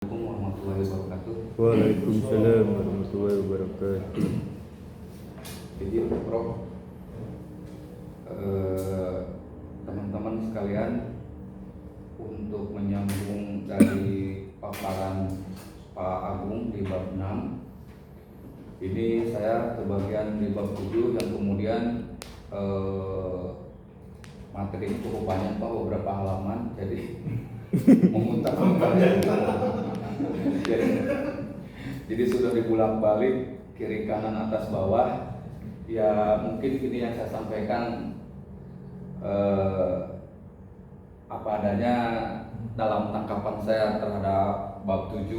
Assalamualaikum warahmatullahi wabarakatuh. Waalaikumsalam warahmatullahi wabarakatuh. Jadi Prof, teman-teman sekalian, untuk menyambung dari paparan Pak Agung di bab 6, ini saya kebagian di bab 7 yang kemudian materi cukup banyak Pak, beberapa halaman, jadi memutar-mutar. Jadi sudah dibulak-balik kiri kanan atas bawah. Ya mungkin ini yang saya sampaikan apa adanya dalam tangkapan saya terhadap bab 7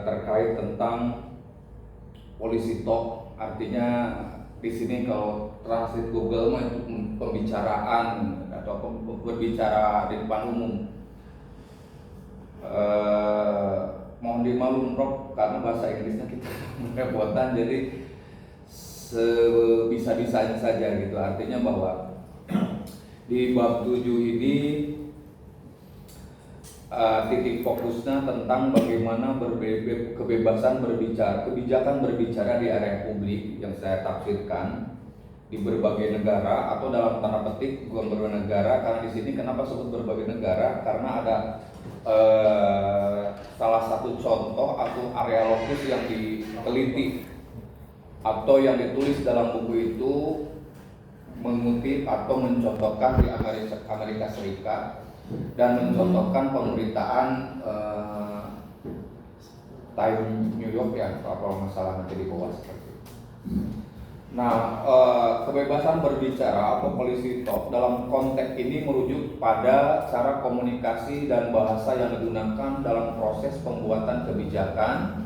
terkait tentang polisi talk. Artinya di sini kalau translate Google mah itu pembicaraan atau berbicara di depan umum. Mohon dimaklum Prof, karena bahasa Inggrisnya kita merepotkan, jadi sebisa-bisanya saja gitu. Artinya bahwa di bab 7 ini titik fokusnya tentang bagaimana kebebasan berbicara, kebijakan berbicara di area publik yang saya tafsirkan di berbagai negara, atau dalam tanda petik bukan berbagai negara, karena di sini kenapa sebut berbagai negara, karena ada salah satu contoh atau area lokus yang diteliti atau yang ditulis dalam buku itu mengutip atau mencontohkan di Amerika Serikat dan mencontohkan pemerintahan Time New York ya, kalau masalah nanti di bawah seperti itu. Nah, kebebasan berbicara atau policy talk dalam konteks ini merujuk pada cara komunikasi dan bahasa yang digunakan dalam proses pembuatan kebijakan,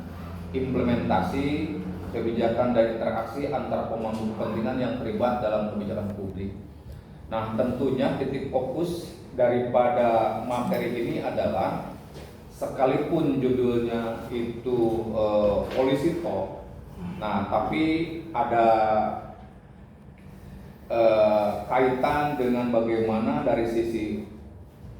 implementasi kebijakan dan interaksi antara pemangku kepentingan yang terlibat dalam kebijakan publik. Nah, tentunya titik fokus daripada materi ini adalah sekalipun judulnya itu policy talk, nah tapi ada kaitan dengan bagaimana dari sisi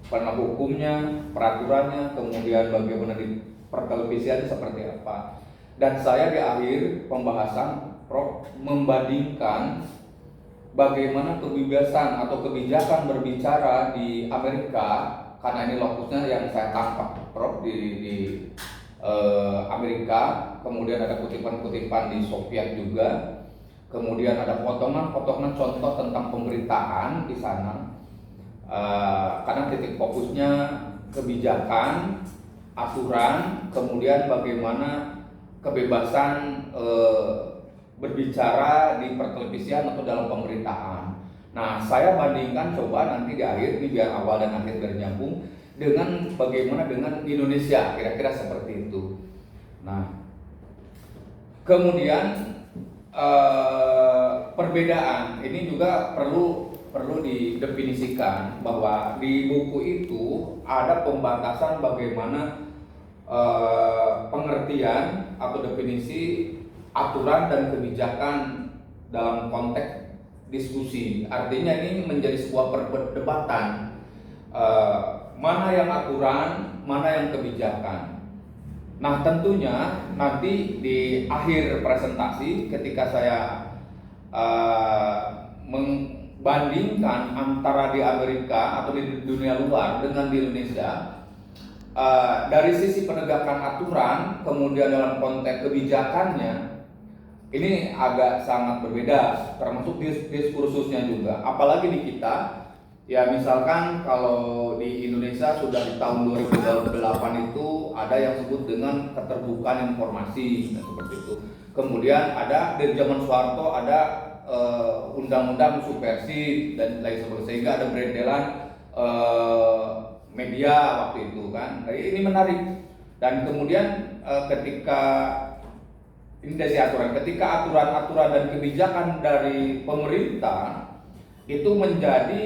penegak hukumnya, peraturannya, kemudian bagaimana di pertelevisian seperti apa. Dan saya di akhir pembahasan Prof membandingkan bagaimana kebebasan atau kebijakan berbicara di Amerika, karena ini lokusnya yang saya tangkap Prof di Amerika, kemudian ada kutipan-kutipan di Soviet juga, kemudian ada potongan-potongan contoh tentang pemerintahan di sana, karena titik fokusnya kebijakan, aturan, kemudian bagaimana kebebasan berbicara di pertelevisian atau dalam pemerintahan. Nah, saya bandingkan coba nanti di akhir ini biar awal dan akhir biar nyambung dengan bagaimana dengan Indonesia, kira-kira seperti itu. Nah, kemudian perbedaan ini juga perlu didefinisikan bahwa di buku itu ada pembatasan bagaimana pengertian atau definisi aturan dan kebijakan dalam konteks diskusi. Artinya ini menjadi sebuah perdebatan, mana yang aturan, mana yang kebijakan. Nah, tentunya nanti di akhir presentasi ketika saya membandingkan antara di Amerika atau di dunia luar dengan di Indonesia, dari sisi penegakan aturan, kemudian dalam konteks kebijakannya, ini agak sangat berbeda, termasuk diskursusnya juga. Apalagi di kita, ya misalkan kalau di Indonesia sudah di tahun 2008 itu ada yang disebut dengan keterbukaan informasi, nah, seperti itu. Kemudian ada dari zaman Soeharto ada undang-undang subversi dan lain sebagainya, sehingga ada berendelan media waktu itu kan. Nah, ini menarik. Dan kemudian ketika ini dari aturan, ketika aturan-aturan dan kebijakan dari pemerintah itu menjadi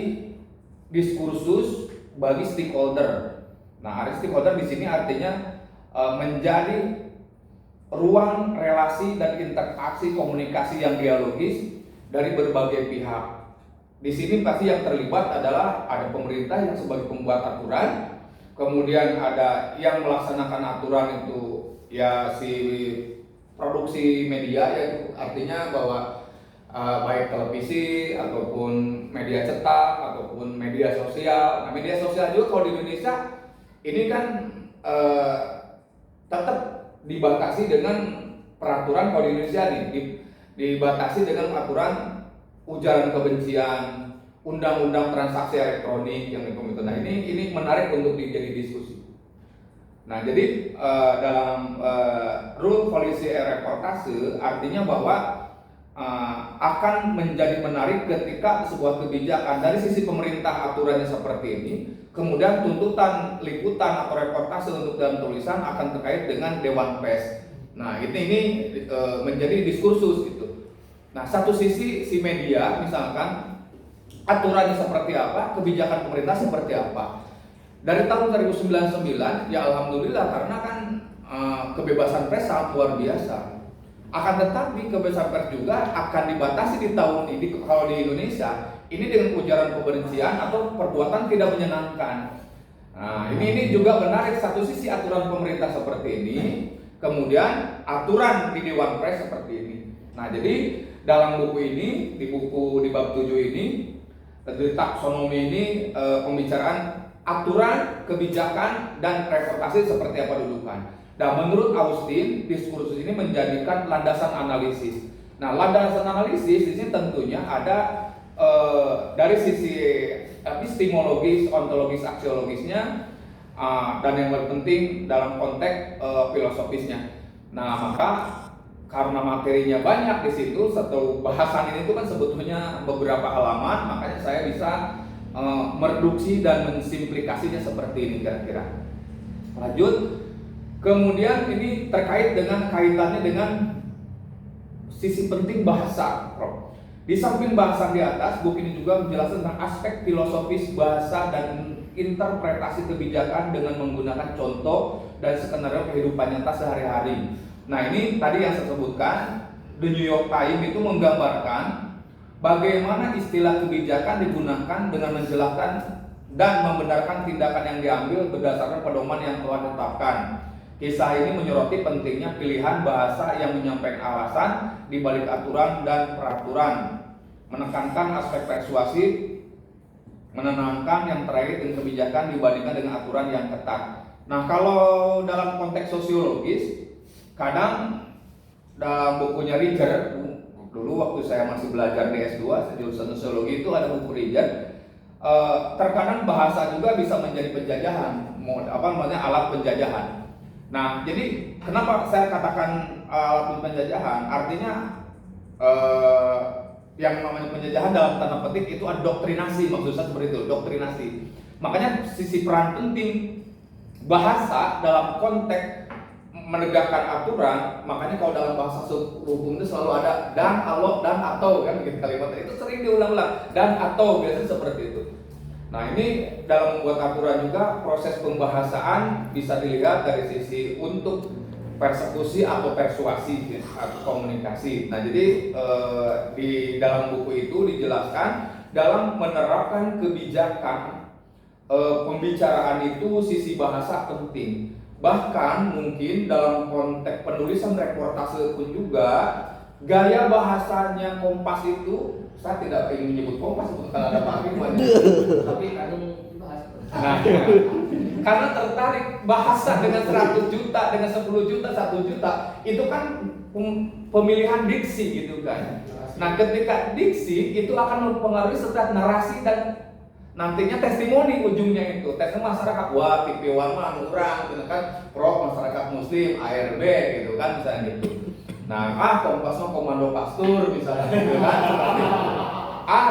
diskursus bagi stakeholder. Nah, stakeholder di sini artinya menjadi ruang relasi dan interaksi komunikasi yang dialogis dari berbagai pihak. Di sini pasti yang terlibat adalah ada pemerintah yang sebagai pembuat aturan, kemudian ada yang melaksanakan aturan itu ya si produksi media, yaitu artinya bahwa baik televisi ataupun media cetak ataupun media sosial. Nah, media sosial juga kalau di Indonesia ini kan tetap dibatasi dengan peraturan. Kalau di Indonesia nih dibatasi dengan aturan ujaran kebencian, undang-undang transaksi elektronik yang itu. Nah, ini menarik untuk jadi diskusi. Nah, jadi dalam rule policy reportase artinya bahwa akan menjadi menarik ketika sebuah kebijakan dari sisi pemerintah aturannya seperti ini, kemudian tuntutan liputan atau reportase untuk dalam tulisan akan terkait dengan Dewan Pers. Nah, ini menjadi diskursus gitu. Nah, satu sisi si media misalkan aturannya seperti apa, kebijakan pemerintah seperti apa. Dari tahun 1999 ya alhamdulillah, karena kan kebebasan pers sangat luar biasa. Akan tetapi kebebasan pers juga akan dibatasi di tahun ini kalau di Indonesia ini dengan ujaran kebencian atau perbuatan tidak menyenangkan. Nah, ini juga menarik, satu sisi aturan pemerintah seperti ini, kemudian aturan di Dewan Pers seperti ini. Nah, jadi dalam buku ini, di bab 7 ini, di taksonomi ini pembicaraan aturan, kebijakan, dan reportase seperti apa dudukan. Dan menurut Austin, diskursus ini menjadikan landasan analisis. Nah, landasan analisis di sini tentunya ada dari sisi epistemologis, ontologis, aksiologisnya, dan yang paling penting dalam konteks filosofisnya. Nah, maka karena materinya banyak di situ, satu bahasan ini itu kan sebetulnya beberapa halaman, makanya saya bisa mereduksi dan mensimplikasinya seperti ini kira-kira. Lanjut, kemudian ini terkait dengan kaitannya dengan sisi penting bahasa, Prof. Di samping bahasa di atas, buku ini juga menjelaskan tentang aspek filosofis bahasa dan interpretasi kebijakan dengan menggunakan contoh dan skenario kehidupan nyata sehari-hari. Nah, ini tadi yang saya sebutkan, The New York Times itu menggambarkan bagaimana istilah kebijakan digunakan dengan menjelaskan dan membenarkan tindakan yang diambil berdasarkan pedoman yang telah ditetapkan. Kisah ini menyoroti pentingnya pilihan bahasa yang menyampaikan alasan di balik aturan dan peraturan, menekankan aspek persuasif, menenangkan yang terkait dengan kebijakan dibandingkan dengan aturan yang ketat. Nah, kalau dalam konteks sosiologis, kadang dalam bukunya Riger, dulu waktu saya masih belajar di S2 jurusan sosiologi itu ada buku Riger, terkadang bahasa juga bisa menjadi penjajahan, alat penjajahan. Nah, jadi kenapa saya katakan alat penjajahan? Artinya yang namanya penjajahan dalam tanda petik itu ada doktrinasi, maksud saya seperti itu, doktrinasi. Makanya sisi peran penting bahasa dalam konteks menegakkan aturan, makanya kalau dalam bahasa hukum itu selalu ada dan, Allah, dan, atau, kan begitu kalimatnya itu sering diulang-ulang, dan, atau, biasanya seperti itu. Nah, ini dalam membuat aturan juga proses pembahasaan bisa dilihat dari sisi untuk persekusi atau persuasi atau komunikasi. Nah, jadi di dalam buku itu dijelaskan dalam menerapkan kebijakan pembicaraan itu sisi bahasa penting. Bahkan mungkin dalam konteks penulisan reportase pun juga gaya bahasanya Kompas itu, saya tidak ingin menyebut Kompas itu karena ada Pak Firman, tapi nah, karena tertarik bahasa dengan 100 juta, dengan 10 juta, 1 juta, itu kan pemilihan diksi gitu kan. Nah, ketika diksi itu akan mempengaruhi setiap narasi dan nantinya testimoni ujungnya itu, testimoni masyarakat, wah TV Warma kurang, gitu kan, pro masyarakat Muslim, ARB gitu kan, misalnya gitu. Nah, Kompas komando pastur misalnya, gitu kan,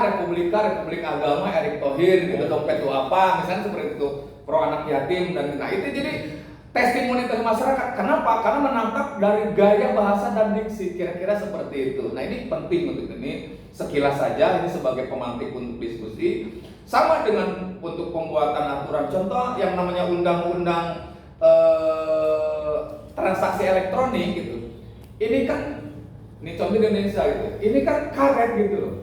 Republik Agama Erick Thohir, gitu, dompet itu apa, misalnya seperti itu, pro anak yatim dan nah itu jadi testimoni dari masyarakat. Kenapa? Karena menangkap dari gaya bahasa dan diksi, kira-kira seperti itu. Nah, ini penting untuk ini sekilas saja, ini sebagai pemantik untuk diskusi. Sama dengan untuk pembuatan aturan, contoh yang namanya undang-undang transaksi elektronik gitu. Ini kan, ini contoh di Indonesia gitu. Ini kan karet gitu loh.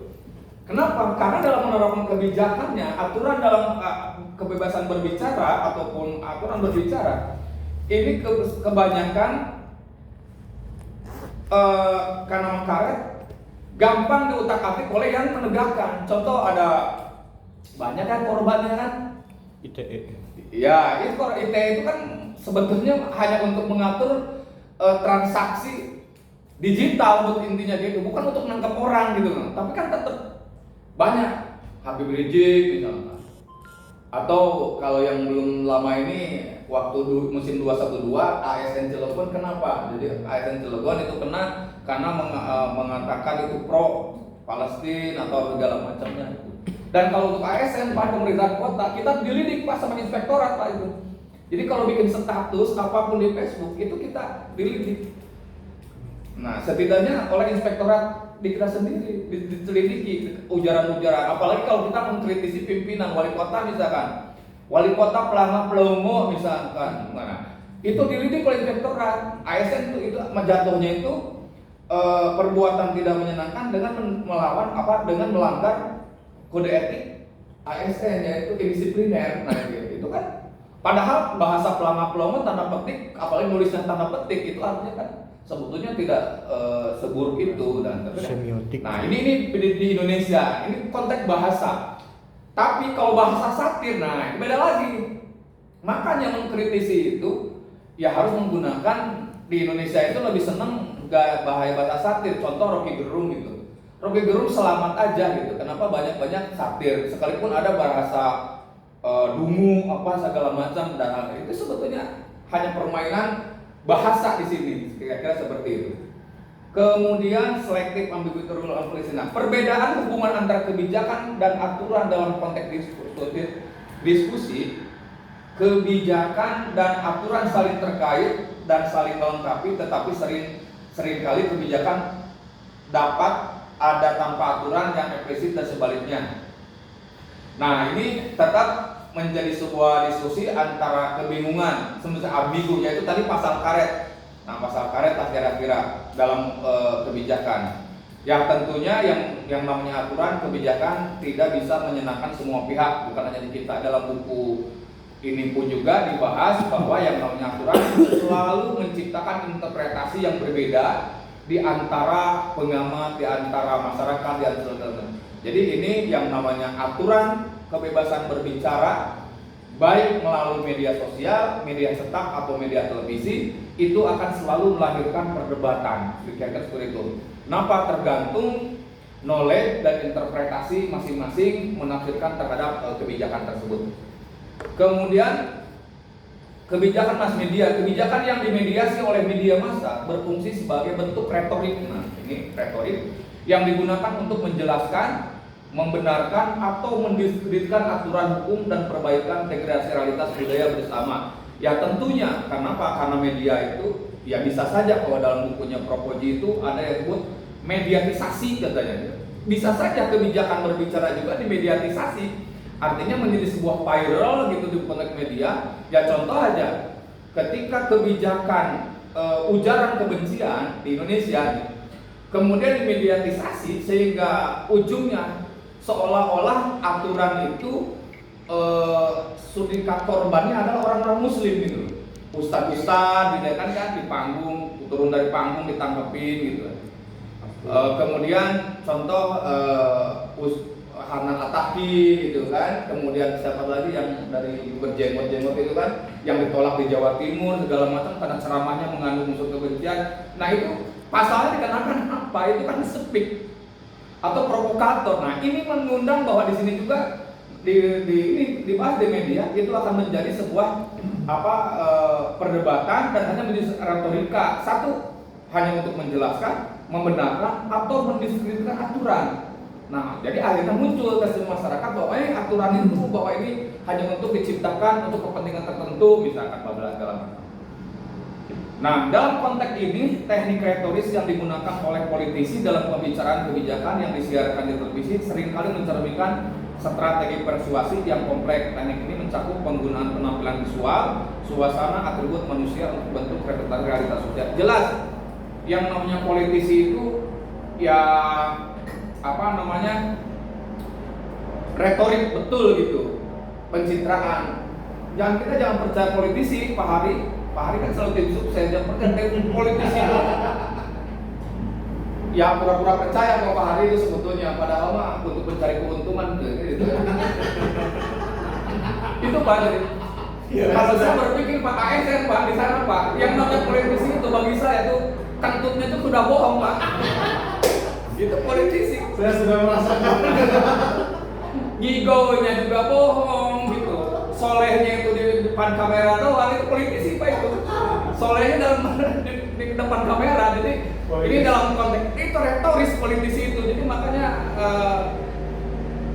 Kenapa? Karena dalam menerapkan kebijakannya, aturan dalam kebebasan berbicara ataupun aturan berbicara ini kebanyakan karena mengkaret gampang diutak-atik oleh yang menegakkan. Contoh ada banyak kan korbannya kan? ITE. Ya, itu ITE itu kan sebetulnya hanya untuk mengatur transaksi digital untuk intinya gitu, bukan untuk menangkap orang gitu kan. Tapi kan tetap banyak Habib Rizik misalnya. Atau kalau yang belum lama ini waktu musim 212 ASN Cilegon kenapa? Jadi ASN Cilegon itu kena karena mengatakan itu pro Palestina atau segala macamnya itu. Dan kalau untuk ASN Pak pemerintahan kota kita dilidik Pak sama inspektorat Pak itu. Jadi kalau bikin status apapun di Facebook itu kita dilidik. Nah setidaknya oleh inspektorat di kita sendiri diselidiki ujaran-ujaran, apalagi kalau kita mengkritisi pimpinan wali kota misalkan, wali kota pelangga-pelongo misalkan, mana itu dilidik oleh inspektorat. ASN itu jatuhnya itu perbuatan tidak menyenangkan dengan melawan dengan melanggar kode etik ASN yaitu indisipliner. Nah itu kan padahal bahasa pelangga-pelongo tanda petik, apalagi nulisnya tanda petik itu artinya kan sebetulnya tidak seburuk itu dan semiotik. Nah ini di Indonesia ini konteks bahasa. Tapi kalau bahasa satir, nah beda lagi. Makanya mengkritisi itu ya harus menggunakan, di Indonesia itu lebih senang bahaya bahasa satir. Contoh Rocky Gerung gitu. Rocky Gerung selamat aja gitu. Kenapa banyak-banyak satir? Sekalipun ada bahasa dungu apa segala macam dan itu sebetulnya hanya permainan bahasa di sini, kira-kira seperti itu. Kemudian selektif ambiguitas. Nah, perbedaan hubungan antara kebijakan dan aturan dalam konteks diskusi, kebijakan dan aturan saling terkait dan saling melengkapi, tetapi seringkali kebijakan dapat ada tanpa aturan yang eksplisit dan sebaliknya. Nah, ini tetap menjadi sebuah diskusi antara kebingungan, semisal ambigu, yaitu tadi pasal karet. Nah, pasal karet lah kira-kira dalam kebijakan. Ya tentunya yang namanya aturan kebijakan tidak bisa menyenangkan semua pihak, bukan hanya di kita. Dalam buku ini pun juga dibahas bahwa yang namanya aturan selalu menciptakan interpretasi yang berbeda di antara pengamat, di antara masyarakat, di antara. Jadi ini yang namanya aturan kebebasan berbicara, baik melalui media sosial, media cetak atau media televisi, itu akan selalu melahirkan perdebatan. Kira-kira seperti itu. Kenapa? Tergantung knowledge dan interpretasi masing-masing menafsirkan terhadap kebijakan tersebut. Kemudian kebijakan mass media, kebijakan yang dimediasi oleh media massa berfungsi sebagai bentuk retorik. Nah, ini retorik yang digunakan untuk menjelaskan, membenarkan atau mendiskreditkan aturan hukum dan perbaikan degradasi realitas budaya bersama. Ya tentunya karena apa? Karena media itu ya bisa saja kalau dalam bukunya Propoji itu ada yang disebut mediatisasi katanya. Bisa saja kebijakan berbicara juga dimediatisasi. Artinya menjadi sebuah viral gitu di konteks media. Ya contoh aja ketika kebijakan ujaran kebencian di Indonesia kemudian dimediatisasi sehingga ujungnya seolah-olah aturan itu sindikat korbannya adalah orang-orang muslim gitu. Ustadz-ustadz kan di panggung, turun dari panggung ditangkepin gitu. Kemudian contoh Hanan Ataki gitu kan. Kemudian siapa lagi yang dari berjenggot-jenggot itu kan yang ditolak di Jawa Timur segala macam karena ceramahnya mengandung unsur kebencian. Nah itu pasalnya dikenakan apa? Itu kan speak atau provokator. Nah ini mengundang bahwa di sini juga dibahas di media itu akan menjadi sebuah perdebatan dan hanya menjadi retorika. Satu hanya untuk menjelaskan, membenarkan atau mendiskreditkan aturan. Nah jadi akhirnya muncul ke masyarakat bahwa aturan itu bahwa ini hanya untuk diciptakan untuk kepentingan tertentu, misalkan segala macam. Nah, dalam konteks ini, teknik retoris yang digunakan oleh politisi dalam pembicaraan kebijakan yang disiarkan di televisi seringkali mencerminkan strategi persuasi yang kompleks. Teknik ini mencakup penggunaan penampilan visual, suasana, atribut manusia untuk bentuk representasi realitas sosial. Jelas, yang namanya politisi itu ya retorik betul gitu, pencitraan. Kita jangan percaya politisi, Pak Hari kan selalu tim sukses, jangan percaya politisi itu. Ya pura-pura percaya sama Pak Hari itu sebetulnya, padahal mah untuk mencari keuntungan gitu. Itu Pak. Jadi kalau saya berpikir Pak ASN Pak di sana Pak, yang namanya politisi itu bagi saya itu kentutnya itu sudah bohong Pak. Itu politisi. Saya sudah merasakan. Gigonya juga bohong gitu. Solehnya itu di depan kamera doang, itu politisi Pak itu. Solehnya di depan kamera, jadi ini dalam konteks itu retoris politisi itu. Jadi makanya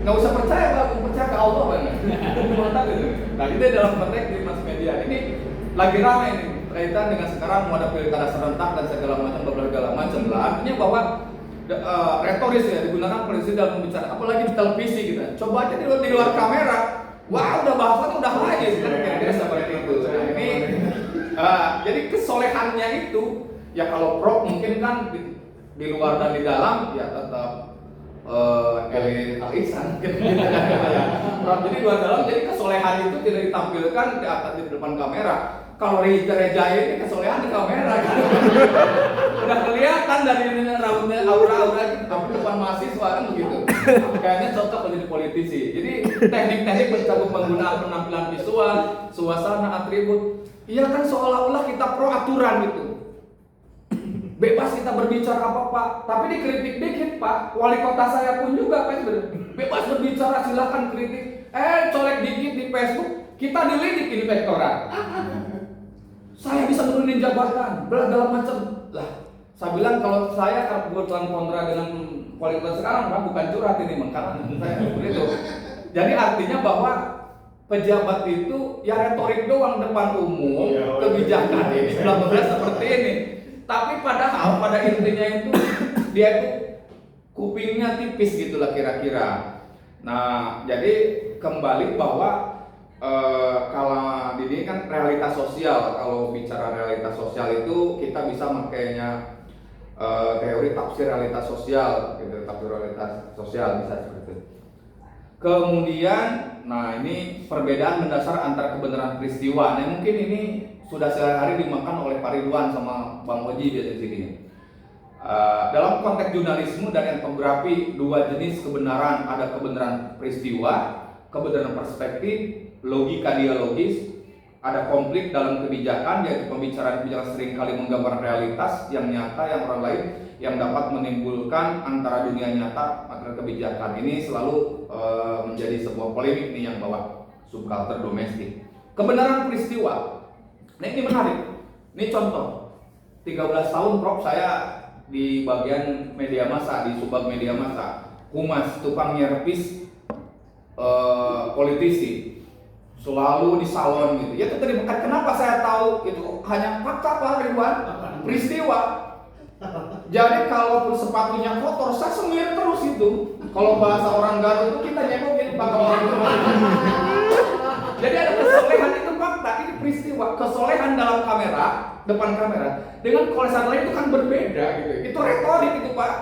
nggak usah percaya Pak, percaya ke Allah Pak. Mantap gitu. Nah itu dalam konteks di mass media ini lagi ramai ini kaitan dengan sekarang mau ada pilkada serentak dan segala macam lah. Artinya bahwa retoris ya digunakan polisi dalam pembicaraan, apalagi di televisi gitu. Coba aja di luar kamera, wah udah bahasanya udah lain kan kira-kira seperti itu. Nah, ini jadi kesolehannya itu ya kalau Prof mungkin kan di luar dan di dalam ya tetap elit alisan gitu kan. Jadi luar dalam, jadi kesolehan itu tidak ditampilkan di atas di depan kamera. Kalau Reja ini kesolehan di kamera gitu. Udah kelihatan dari rambutnya aura-aura gitu, tapi depan mahasiswa kan begitu. Kayaknya cocok menjadi politisi. Jadi teknik-teknik mencakup penggunaan penampilan visual, suasana, atribut. Iya kan seolah-olah kita pro aturan gitu. Bebas kita berbicara apa-apa, tapi dikritik dikit Pak. Wali kota saya pun juga Pak, bebas berbicara, silahkan kritik. Colek dikit di Facebook, kita dilidik di rektorat. Saya bisa menurunin jabatan, segala macam. Lah, saya bilang kalau saya kebetulan kontra dengan wali kota sekarang, Pak, bukan curhat ini, karena saya begitu. Jadi artinya bahwa pejabat itu ya retorik doang depan umum, kebijakan ini benar-benar seperti ini. Tapi padahal pada intinya itu dia itu kupingnya tipis gitulah kira-kira. Nah, jadi kembali bahwa kalau ini kan realitas sosial. Kalau bicara realitas sosial itu kita bisa makainya teori tafsir realitas sosial, gitu, tafsir realitas sosial bisa seperti itu. Kemudian, nah ini perbedaan mendasar antara kebenaran peristiwa. Nah mungkin ini sudah sehari-hari dimakan oleh Pak Ridwan sama Bang Oji di sini. Dalam konteks jurnalisme dan etnografi, dua jenis kebenaran, ada kebenaran peristiwa, kebenaran perspektif, logika dialogis, ada konflik dalam kebijakan, yaitu pembicaraan seringkali menggambar realitas yang nyata yang orang lain yang dapat menimbulkan antara dunia nyata antara kebijakan. Ini selalu menjadi sebuah polemik nih yang bawa subkultur domestik. Kebenaran peristiwa. Nah ini menarik. Ini contoh. 13 tahun Prof saya di bagian media massa, di Subag Media Massa, humas, tukang nyerpis politisi, selalu di salon gitu. Ya itu tadi kenapa saya tahu itu hanya fakta Pak Ridwan, peristiwa. Jadi kalaupun sepatunya kotor, saya semir terus itu. Kalau bahasa orang Garut itu kita nyekokin Pak orang itu. Jadi ada kesolehan itu fakta, ini peristiwa. Kesolehan dalam kamera, depan kamera, dengan kolesan lain itu kan berbeda gitu. Itu retorik itu Pak.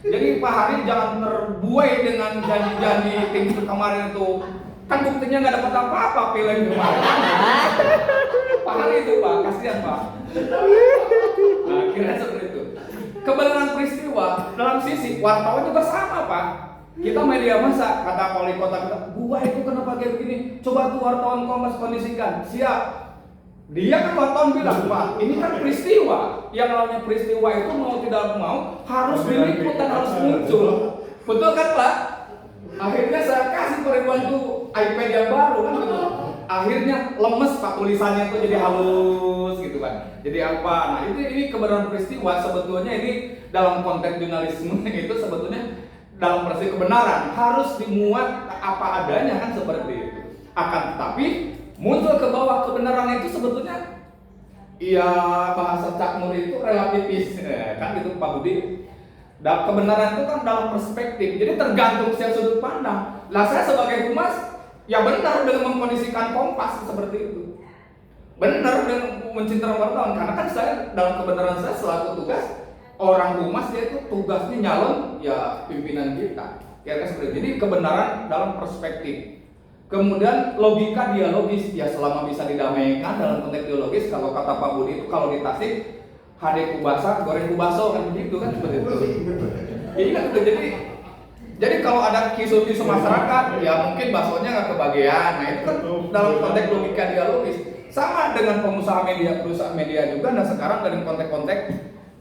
Jadi Pak Hari jangan terbuai dengan janji-janji tinggi kemarin itu. Kan buktinya nggak dapat apa-apa film kemarin. Pak Hari itu Pak, kasihan Pak. Nah, kira seperti itu. Kebenaran peristiwa dalam sisi wartawan juga sama Pak. Kita media massa, kata wali kota kita, gua itu kenapa kayak begini? Coba tuh wartawan Kompas kondisikan. Siap. Dia kan wartawan bilang, Pak, ini kan peristiwa. Yang namanya peristiwa itu mau tidak mau harus diliput dan harus muncul. Betul kan Pak? Akhirnya saya kasih Ridwan tuh iPad yang baru kan gitu. Akhirnya lemes Pak, tulisannya tuh jadi halus gitu kan. Jadi apa? Nah ini kebenaran peristiwa sebetulnya ini dalam konteks jurnalisme itu sebetulnya dalam proses kebenaran harus dimuat apa adanya kan seperti itu. Akan tetapi muncul ke bawah kebenaran itu sebetulnya iya bahasa Cak Nur itu relativis kan gitu Pak Budi. Dan kebenaran itu kan dalam perspektif, jadi tergantung setiap sudut pandang. Lah saya sebagai humas, ya benar dengan mengkondisikan Kompas seperti itu. Benar dengan mencintai wartawan, karena kan saya dalam kebenaran saya selaku tugas orang humas dia itu tugasnya nyalon ya pimpinan kita. Kira-kira seperti itu. Jadi kebenaran dalam perspektif. Kemudian logika dialogis, ya selama bisa didamaikan dalam konteks dialogis. Kalau kata Pak Budi itu kalau di Tasik hade kubasa, goreng kubaso kan begitu kan seperti itu. Iya gitu. Jadi kalau ada kisu-kisu masyarakat, ya mungkin baksonya nggak kebagian. Nah itu kan dalam konteks logika dialogis. Sama dengan pengusaha media, perusahaan media juga. Nah sekarang dalam konteks-konteks,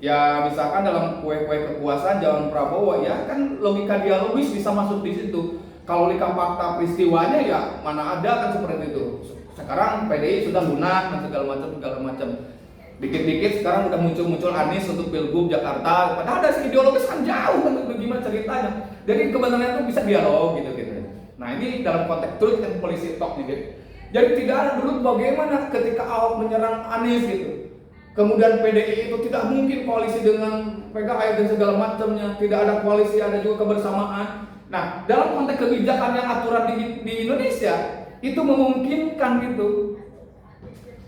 ya misalkan dalam kue-kue kekuasaan zaman Prabowo, ya kan logika dialogis bisa masuk di situ. Kalau lihat fakta peristiwanya ya mana ada kan seperti itu. Sekarang PDI sudah lunak dan segala macam. Dikit-dikit sekarang udah muncul Anies untuk Pilgub Jakarta. Padahal dari ideologis kan jauh kan gimana ceritanya. Jadi kebenaran itu bisa dialog gitu. Nah ini dalam konteks truth and policy talk nih gitu. Jadi tidak ada dulu bagaimana ketika Ahok menyerang Anies gitu. Kemudian PDI itu tidak mungkin koalisi dengan PKI dan segala macamnya. Tidak ada koalisi, ada juga kebersamaan. Nah, dalam konteks kebijakan yang aturan di Indonesia itu memungkinkan gitu.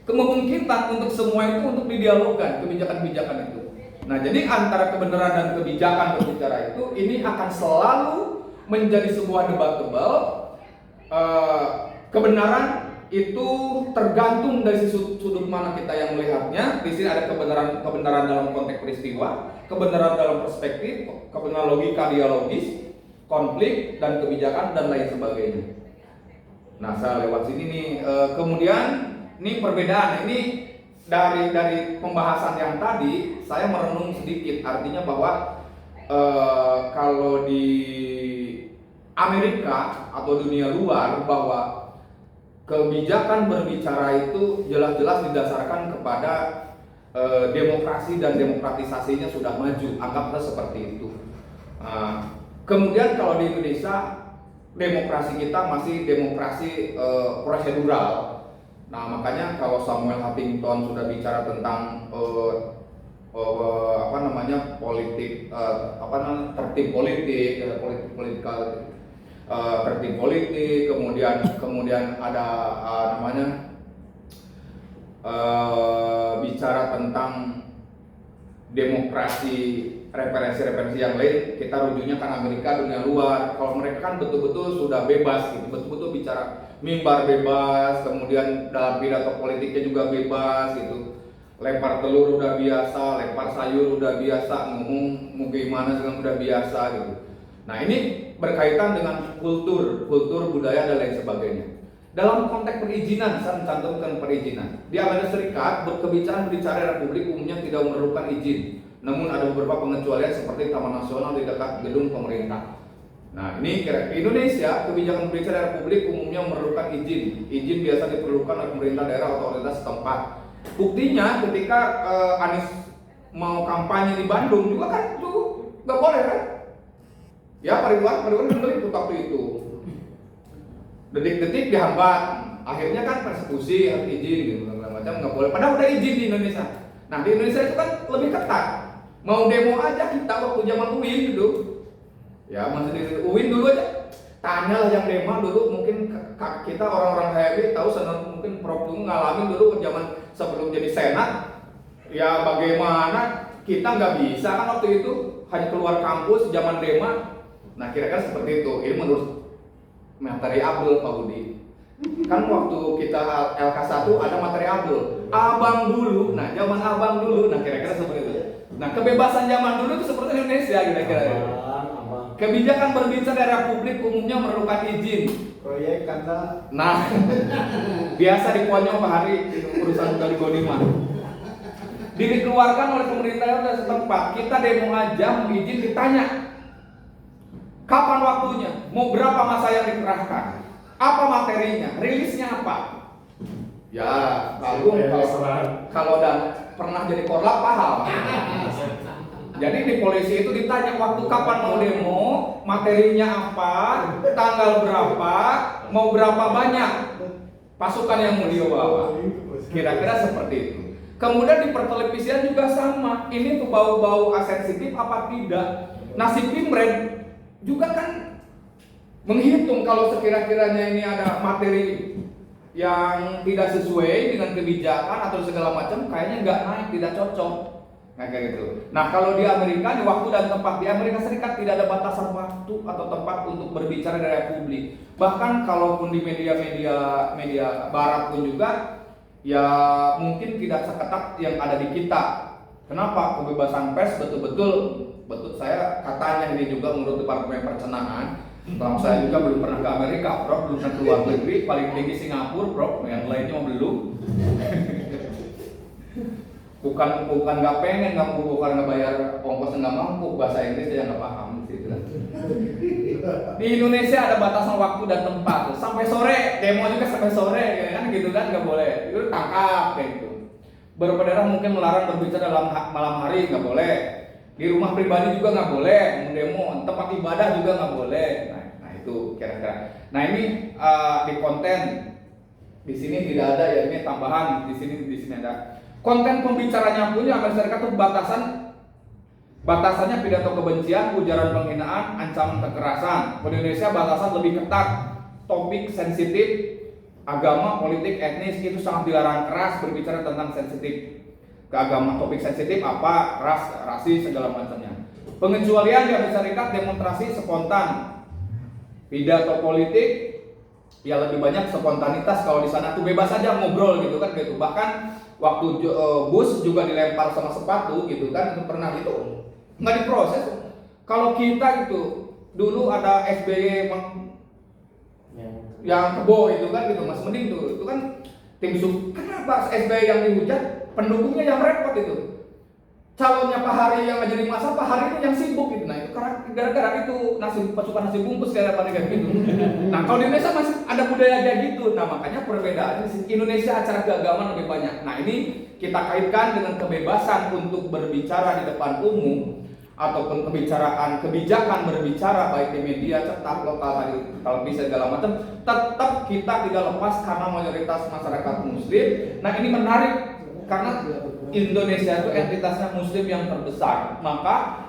Kemungkinan untuk semua itu untuk didialogkan kebijakan-kebijakan itu. Nah, jadi antara kebenaran dan kebijakan berbicara itu ini akan selalu menjadi sebuah debatable. Kebenaran itu tergantung dari sudut mana kita yang melihatnya. Di sini ada kebenaran dalam konteks peristiwa, kebenaran dalam perspektif, kebenaran logika dialogis, konflik dan kebijakan dan lain sebagainya. Nah, saya lewat sini nih. Kemudian ini perbedaan. Ini dari pembahasan yang tadi saya merenung sedikit. Artinya bahwa kalau di Amerika atau dunia luar bahwa kebijakan berbicara itu jelas-jelas didasarkan kepada demokrasi dan demokratisasinya sudah maju. Anggaplah seperti itu. Kemudian kalau di Indonesia demokrasi kita masih demokrasi prosedural. Nah makanya kalau Samuel Huntington sudah bicara tentang politik tertib politik, tertib politik, kemudian ada bicara tentang demokrasi, referensi yang lain, kita rujuknya kan Amerika, dunia luar. Kalau mereka kan betul-betul sudah bebas gitu, betul-betul bicara mimbar bebas, kemudian dalam pidato politiknya juga bebas gitu. Lempar telur udah biasa, lempar sayur udah biasa, ngomong mau gimana juga udah biasa gitu. Nah ini berkaitan dengan kultur budaya dan lain sebagainya. Dalam konteks perizinan, saya mencantumkan perizinan. Di Amerika Serikat, berbicara Republik umumnya tidak memerlukan izin. Namun ada beberapa pengecualian seperti Taman Nasional di dekat gedung pemerintah. Nah ini kira Indonesia, kebijakan berbicara Republik umumnya memerlukan izin. Izin biasa diperlukan oleh pemerintah daerah atau otoritas setempat. Buktinya ketika Anies mau kampanye di Bandung juga kan tuh nggak boleh kan? Ya Pak Ridwan meliput waktu itu. Detik-detik dihambat, akhirnya kan persekusi, harus izin gitu, macam nggak boleh. Padahal udah izin di Indonesia. Nah di Indonesia itu kan lebih ketat. Mau demo aja kita waktu zaman UIN gitu. Ya masih di UIN dulu aja. Tanyalah yang demo dulu, mungkin kita orang-orang HMI tahu mungkin Prof dulu ngalamin dulu zaman sebelum jadi senat. Ya bagaimana kita nggak bisa kan waktu itu hanya keluar kampus zaman demo. Nah kira-kira seperti itu. Ini menurut materi Abdul, Pak Budi. Kan waktu kita LK1 ada materi Abdul. Abang dulu, nah zaman abang dulu, nah kira-kira seperti itu. Nah kebebasan zaman dulu itu seperti Indonesia kira-kira. Kebijakan berbicara Republik umumnya memerlukan izin. Proyek kata. Nah, biasa dikonyol Pak Hari urusan dari Godima. Dikeluarkan oleh pemerintah setempat. Kita demo aja, mau izin ditanya. Kapan waktunya? Mau berapa masa yang dikerahkan? Apa materinya? Rilisnya apa? Ya, kalau udah pernah jadi korlap paham. Jadi di polisi itu ditanya waktu kapan mau demo, materinya apa, tanggal berapa, mau berapa banyak pasukan yang mau dibawa. Kira-kira seperti itu. Kemudian di pertelevisian juga sama. Ini tuh bau-bau sensitif apa tidak? Nasib Pimred juga kan menghitung kalau sekira-kiranya ini ada materi yang tidak sesuai dengan kebijakan atau segala macam, kayaknya nggak naik, tidak cocok. Nah, kayak gitu. Nah, kalau di Amerika, di waktu dan tempat, di Amerika Serikat tidak ada batasan waktu atau tempat untuk berbicara dari publik. Bahkan kalaupun di media barat pun juga, ya mungkin tidak seketat yang ada di kita. Kenapa? Kebebasan pers betul saya katanya ini juga menurut Departemen Perencanaan. Kalau saya juga belum pernah ke Amerika, bro, belum pernah ke luar negeri, paling tinggi Singapura, bro, yang lainnya belum. bukan nggak pengen, bukan nggak bayar ongkos nggak mampu, bahasa Inggris saya nggak paham gitu. Di Indonesia ada batasan waktu dan tempat, sampai sore demo juga sampai sore, kan gitu kan nggak boleh, itu tangkap kayak gitu. Berpendara mungkin melarang berbicara dalam malam hari nggak boleh, di rumah pribadi juga nggak boleh, demo tempat ibadah juga nggak boleh. Nah itu kira-kira. Nah ini di konten di sini tidak ada ya, ini tambahan di sini ada. Konten pembicaranya punya Amerika Serikat itu batasannya pidato kebencian, ujaran penghinaan, ancaman kekerasan. Di Indonesia batasan lebih ketat, topik sensitif, agama, politik, etnis itu sangat dilarang keras berbicara tentang sensitif ke agama, topik sensitif apa, ras, rasis segala macamnya. Pengecualian di Amerika Serikat demonstrasi spontan, pidato politik ya lebih banyak spontanitas. Kalau di sana tuh bebas aja ngobrol gitu kan gitu. Bahkan waktu bus juga dilempar sama sepatu gitu kan, itu pernah gitu nggak diproses. Kalau kita gitu dulu ada SBY yang kebo itu kan gitu, Mas Mending tuh itu kan tim kenapa SBY yang dihujat, pendukungnya yang repot itu, calonnya Pak Hari yang jadi masa, Pak Hari itu yang sibuk gitu. Nah itu gara-gara itu pasukan nasi bungkus kayak gitu. Nah kalau di Indonesia masih ada budaya kayak gitu. Nah makanya perbedaan Indonesia acara keagamaan lebih banyak. Nah ini kita kaitkan dengan kebebasan untuk berbicara di depan umum ataupun kebijakan berbicara baik di media cetak, lokal, televisi segala macam, tetap kita tidak lepas karena mayoritas masyarakat Muslim. Nah ini menarik karena Indonesia itu entitasnya Muslim yang terbesar, maka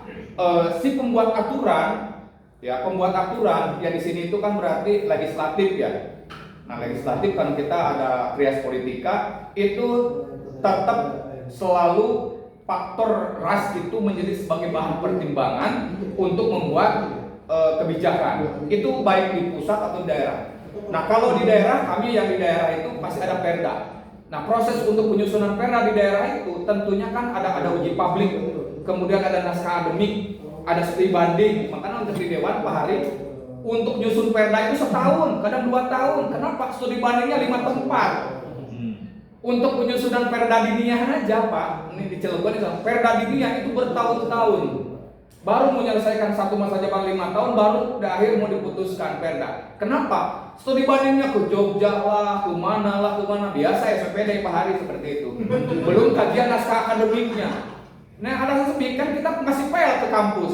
si pembuat aturan ya di sini itu kan berarti legislatif ya. Nah legislatif kan kita ada trias politika, itu tetap selalu faktor ras itu menjadi sebagai bahan pertimbangan untuk membuat kebijakan, itu baik di pusat atau daerah. Nah kalau di daerah, kami yang di daerah itu pasti ada perda. Nah proses untuk penyusunan perda di daerah itu tentunya kan ada uji publik, kemudian ada naskah akademik, ada studi banding. Makanya untuk di Dewan Pak Hari untuk nyusun perda itu setahun, kadang 2 tahun. Kenapa? Studi bandingnya 5 tempat. Untuk penyusunan perda diniyah aja Pak, ini di Cilegon itu perda diniyah itu bertahun-tahun. Baru menyelesaikan satu masa jabatan 5 tahun, baru udah akhir mau diputuskan perda. Kenapa? Studi bandingnya ke Jogja lah, ke mana. Biasa SPPD Pak Hari seperti itu. Belum kajian naskah akademiknya. Nah ada sepi kan kita ngasih PL ke kampus.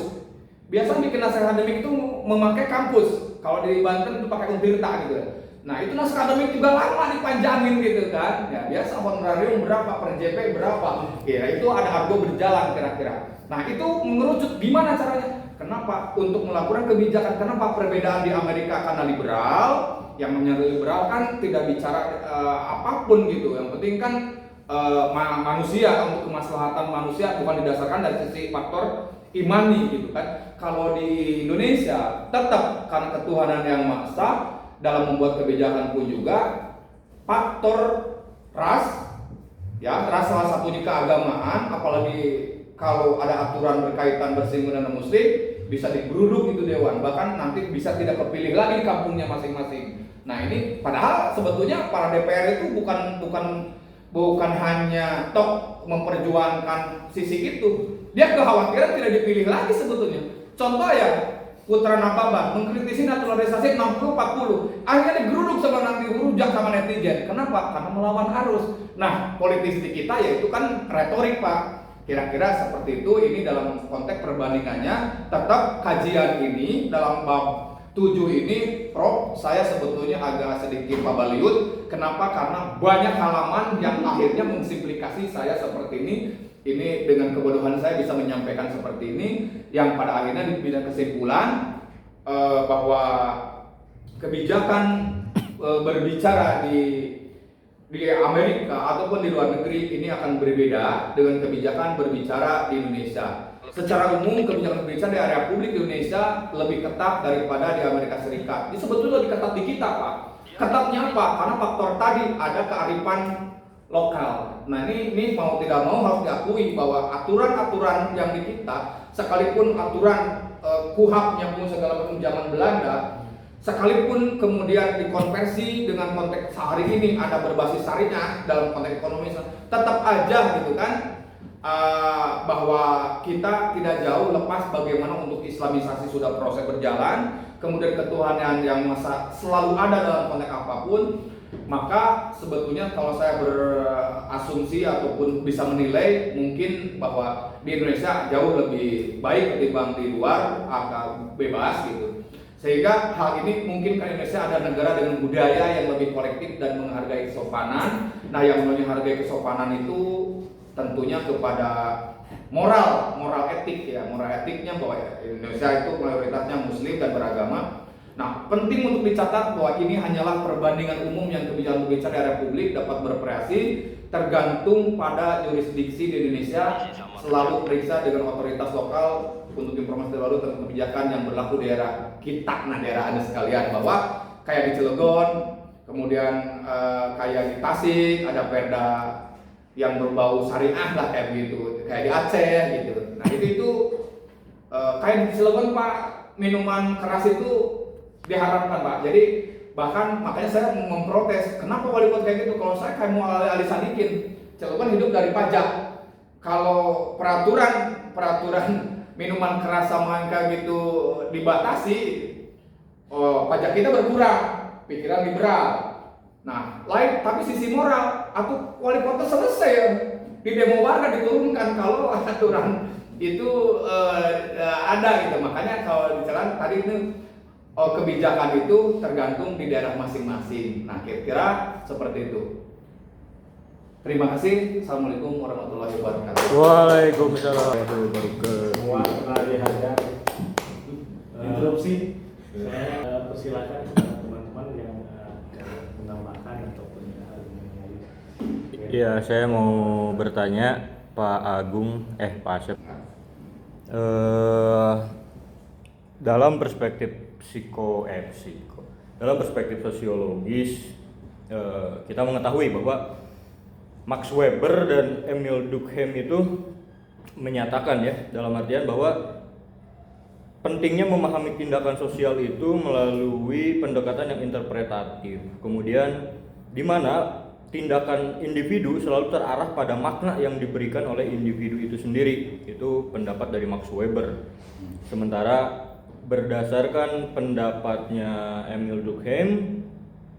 Biasa bikin naskah akademik itu memakai kampus. Kalau di Banten itu pakai Untirta gitu. Nah itu naskah akademik juga lama dipanjangin gitu kan. Ya biasa honorarium berapa, per JP berapa. Ya itu ada argo berjalan kira-kira. Nah itu mengerucut gimana caranya? Kenapa? Untuk melakukan kebijakan. Kenapa? Perbedaan di Amerika karena liberal. Yang namanya liberal kan tidak bicara apapun gitu. Yang penting kan manusia, untuk kemaslahatan manusia, bukan didasarkan dari sisi faktor imani gitu kan. Kalau di Indonesia tetap karena ketuhanan yang maha esa, dalam membuat kebijakan pun juga faktor ras ya, ras salah satunya keagamaan, apalagi kalau ada aturan berkaitan bersinggungan dengan muslim bisa digeruduk itu dewan, bahkan nanti bisa tidak kepilih lagi di kampungnya masing-masing. Nah ini padahal sebetulnya para DPR itu bukan hanya toh memperjuangkan sisi itu, dia kekhawatiran tidak dipilih lagi sebetulnya. Contoh ya Putra Nababan mengkritisi naturalisasi 60-40, akhirnya digeruduk sama nanti rujak sama netizen. Kenapa? Karena melawan arus. Nah politisi kita yaitu kan retorik Pak. Kira-kira seperti itu. Ini dalam konteks perbandingannya. Tetap kajian ini dalam bab 7 ini Prof, saya sebetulnya agak sedikit pabaliut. Kenapa? Karena banyak halaman yang akhirnya mensimplikasi saya seperti ini. Ini dengan kebodohan saya bisa menyampaikan seperti ini, yang pada akhirnya diberikan kesimpulan bahwa kebijakan berbicara di di Amerika ataupun di luar negeri ini akan berbeda dengan kebijakan berbicara di Indonesia. Secara umum kebijakan berbicara di area publik di Indonesia lebih ketat daripada di Amerika Serikat. Ini sebetulnya lebih ketat di kita, Pak. Ketatnya apa? Karena faktor tadi ada kearifan lokal. Nah ini mau tidak mau harus diakui bahwa aturan-aturan yang di kita, sekalipun aturan KUHP-nya pun segala macam zaman Belanda, sekalipun kemudian dikonversi dengan konteks sehari ini ada berbasis syariah dalam konteks ekonomi, tetap aja gitu kan bahwa kita tidak jauh lepas bagaimana untuk Islamisasi sudah proses berjalan, kemudian ketuhanan yang masa selalu ada dalam konteks apapun. Maka sebetulnya kalau saya berasumsi ataupun bisa menilai mungkin bahwa di Indonesia jauh lebih baik ketimbang di luar, agak bebas gitu. Sehingga hal ini mungkin ke Indonesia ada negara dengan budaya yang lebih kolektif dan menghargai kesopanan. Nah yang menghargai kesopanan itu tentunya kepada moral etik ya, moral etiknya bahwa Indonesia itu mayoritasnya Muslim dan beragama. Nah, penting untuk dicatat bahwa ini hanyalah perbandingan umum yang kebijakan berbicara di area publik dapat bervariasi tergantung pada jurisdiksi di Indonesia, selalu periksa dengan otoritas lokal untuk informasi terbaru tentang kebijakan yang berlaku di daerah kita, nah daerah Anda sekalian, bahwa kayak di Cilegon, kemudian kayak di Tasik ada perda yang berbau syariah lah kayak gitu, kayak di Aceh gitu. Nah itu kayak di Cilegon Pak, minuman keras itu diharapkan Pak. Jadi bahkan makanya saya memprotes, kenapa wali kota kayak gitu? Kalau saya kayak mau alih-alih sadikin, Cilegon hidup dari pajak. Kalau peraturan minuman keras sama kayak gitu dibatasi, pajak kita berkurang, pikiran liberal. Nah, lain tapi sisi moral, atau wali kota selesai ya, di demo warga diturunkan kalau aturan itu ada gitu. Makanya kalau bicara tadi itu kebijakan itu tergantung di daerah masing-masing. Nah, kira-kira seperti itu. Terima kasih. Assalamualaikum warahmatullahi wabarakatuh. Waalaikumsalam warahmatullahi wabarakatuh. Semua telah dihajar. Interupsi. Saya persilakan teman-teman yang menambahkan ataupun Ya, saya mau bertanya Pak Agung, Pak Asep. Dalam perspektif dalam perspektif sosiologis, kita mengetahui bahwa Max Weber dan Emil Durkheim itu menyatakan ya, dalam artian bahwa pentingnya memahami tindakan sosial itu melalui pendekatan yang interpretatif. Kemudian di mana tindakan individu selalu terarah pada makna yang diberikan oleh individu itu sendiri. Itu pendapat dari Max Weber. Sementara berdasarkan pendapatnya Emil Durkheim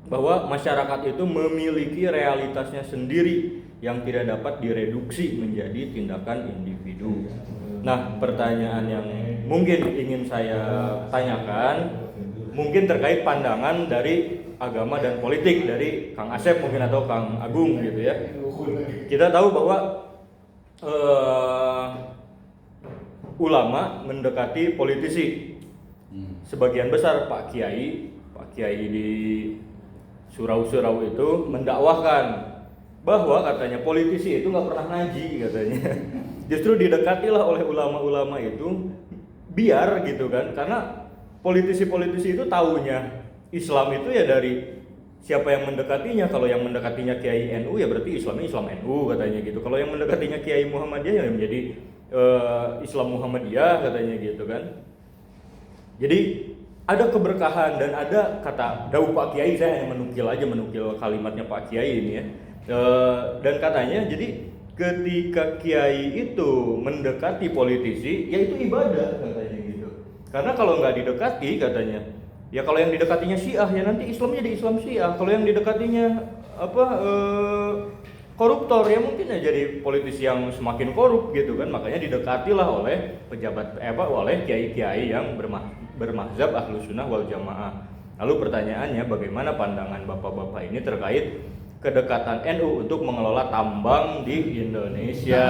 bahwa masyarakat itu memiliki realitasnya sendiri yang tidak dapat direduksi menjadi tindakan individu. Nah, pertanyaan yang mungkin ingin saya tanyakan mungkin terkait pandangan dari agama dan politik dari Kang Asep mungkin atau Kang Agung gitu ya. Kita tahu bahwa ulama mendekati politisi. Sebagian besar Pak Kiai di surau-surau itu mendakwahkan bahwa katanya politisi itu nggak pernah ngaji katanya. Justru didekatilah oleh ulama-ulama itu biar gitu kan, karena politisi-politisi itu taunya Islam itu ya dari siapa yang mendekatinya. Kalau yang mendekatinya Kiai NU ya berarti Islamnya Islam NU katanya gitu. Kalau yang mendekatinya Kiai Muhammadiyah ya menjadi Islam Muhammadiyah katanya gitu kan. Jadi ada keberkahan dan ada kata dawuh Pak Kiai, saya hanya menukil kalimatnya Pak Kiai ini ya. Dan katanya jadi ketika Kiai itu mendekati politisi ya itu ibadah katanya gitu. Karena kalau nggak didekati katanya, ya kalau yang didekatinya Syiah ya nanti Islamnya di Islam Syiah. Kalau yang didekatinya koruptor ya mungkin ya jadi politisi yang semakin korup gitu kan. Makanya didekatilah oleh pejabat oleh kiai-kiai yang bermazhab Ahlus Sunnah wal Jamaah. Lalu pertanyaannya, bagaimana pandangan bapak-bapak ini terkait kedekatan NU untuk mengelola tambang di Indonesia?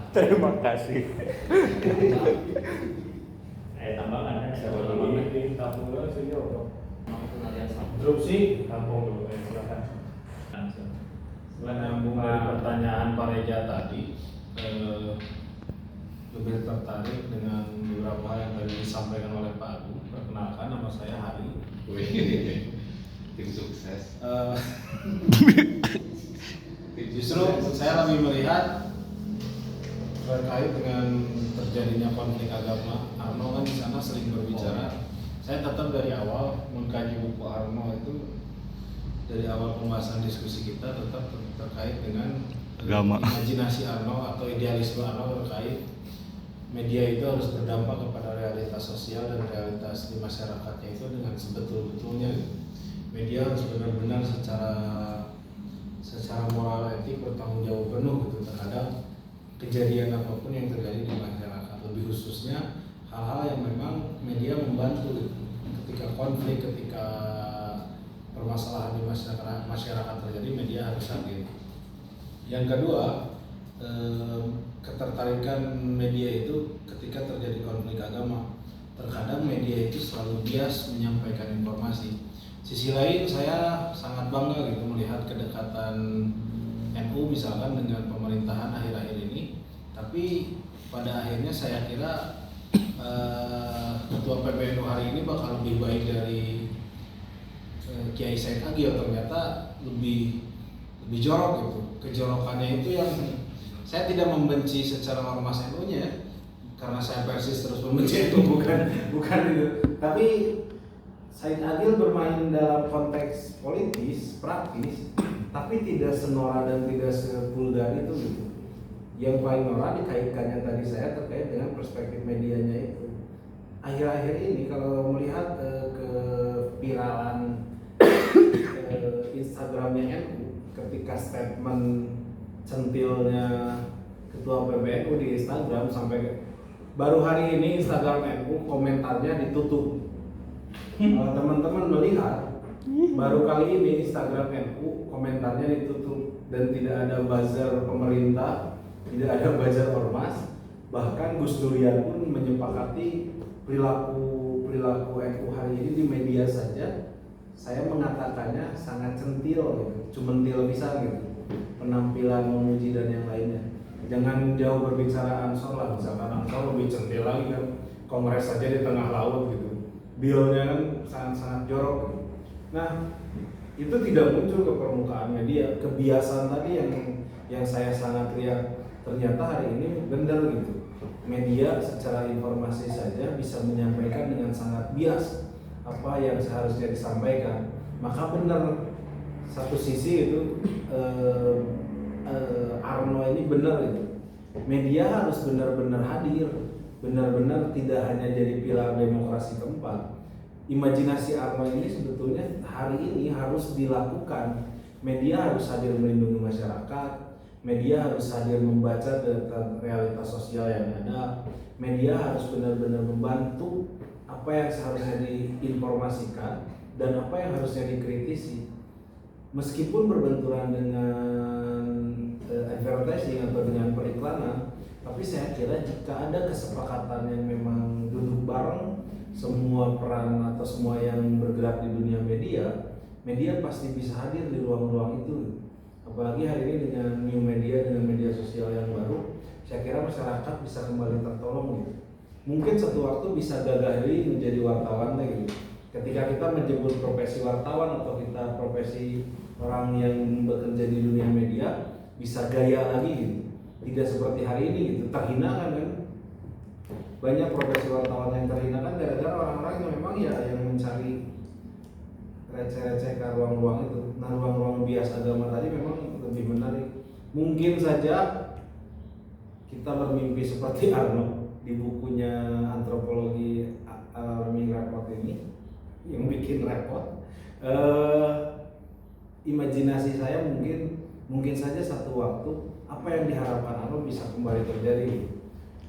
Terima kasih. Tambangan di kampung dulu sejauh. Interupsi kampung dulu. Silakan. Menyambung dari pertanyaan Pak Reja tadi, lebih tertarik dengan beberapa hal yang tadi disampaikan oleh Pak Agung. Perkenalkan, nama saya Hari. Tim sukses. Justru saya lebih melihat terkait dengan terjadinya konflik agama. Arno kan di sana sering berbicara. Saya tetap dari awal mengkaji buku Arno itu, dari awal pembahasan diskusi kita tetap terkait dengan Agama. imajinasi Arno atau idealisme Arno terkait media itu harus berdampak kepada realitas sosial dan realitas di masyarakatnya itu dengan sebetul-betulnya. Media harus benar-benar secara moral etik bertanggung jawab penuh gitu terhadap kejadian apapun yang terjadi di masyarakat, lebih khususnya hal-hal yang memang media membantu gitu. Ketika konflik, ketika permasalahan di masyarakat terjadi, media harus hadir. Yang kedua, ketertarikan media itu ketika terjadi konflik agama. Terkadang media itu selalu bias menyampaikan informasi. Sisi lain, saya sangat bangga gitu melihat kedekatan NU misalkan dengan pemerintahan akhir-akhir ini. Tapi pada akhirnya saya kira Ketua PBNU hari ini bakal lebih baik dari Kiai Said Agil. Ternyata lebih jorok gitu. Kejorokannya itu yang saya tidak membenci secara ormas NU-nya, karena saya persis terus membenci itu, bukan itu. Tapi Said Agil bermain dalam konteks politis, praktis, tapi tidak senora dan tidak sevulgar itu gitu. Yang paling norak dikaitkannya tadi saya terkait dengan perspektif medianya itu. Akhir-akhir ini kalau melihat keviralan Instagramnya NU ketika statement centilnya Ketua PBNU di Instagram, sampai baru hari ini Instagram NU komentarnya ditutup. Kalau teman-teman melihat, baru kali ini Instagram NU komentarnya ditutup dan tidak ada buzzer pemerintah, tidak ada buzzer ormas. Bahkan Gus Durian pun menyepakati perilaku NU hari ini di media saja, saya mengatakannya sangat centil gitu, cumentil bisa gitu, penampilan memuji dan yang lainnya. Jangan jauh berbicara Ansor lah, misalkan Ansor lebih centil lagi kan, kongres saja di tengah laut gitu, billnya kan sangat-sangat jorok gitu. Nah, itu tidak muncul ke permukaan media. Kebiasaan tadi yang saya sangat lihat, ternyata hari ini benar gitu. Media secara informasi saja bisa menyampaikan dengan sangat bias apa yang seharusnya disampaikan. Maka benar, satu sisi itu Arno ini benar itu. Media harus benar-benar hadir, benar-benar tidak hanya jadi pilar demokrasi keempat. Imajinasi Arno ini sebetulnya hari ini harus dilakukan. Media harus hadir melindungi masyarakat, media harus hadir membaca tentang realitas sosial yang ada, media harus benar-benar membantu apa yang seharusnya diinformasikan dan apa yang harusnya dikritisi. Meskipun berbenturan dengan advertising atau dengan periklanan, tapi saya kira jika ada kesepakatan yang memang duduk bareng semua peran atau semua yang bergerak di dunia media, media pasti bisa hadir di ruang-ruang itu. Apalagi hari ini dengan new media, dengan media sosial yang baru, saya kira masyarakat bisa kembali tertolong gitu. Mungkin satu waktu bisa gagali menjadi wartawan gitu. Ketika kita menyebut profesi wartawan atau kita profesi orang yang bekerja di dunia media, bisa gaya lagi gitu. Tidak seperti hari ini gitu, terhina kan. Banyak profesi wartawan yang terhina kan gara-gara orang-orang yang memang ya yang mencari receh-receh ke ruang-ruang itu. Nah, ruang-ruang bias agama tadi memang lebih menarik. Mungkin saja kita bermimpi seperti Arno di bukunya Antropologi Alarming Report ini yang bikin repot. Imajinasi saya mungkin saja satu waktu apa yang diharapkan Arno bisa kembali terjadi.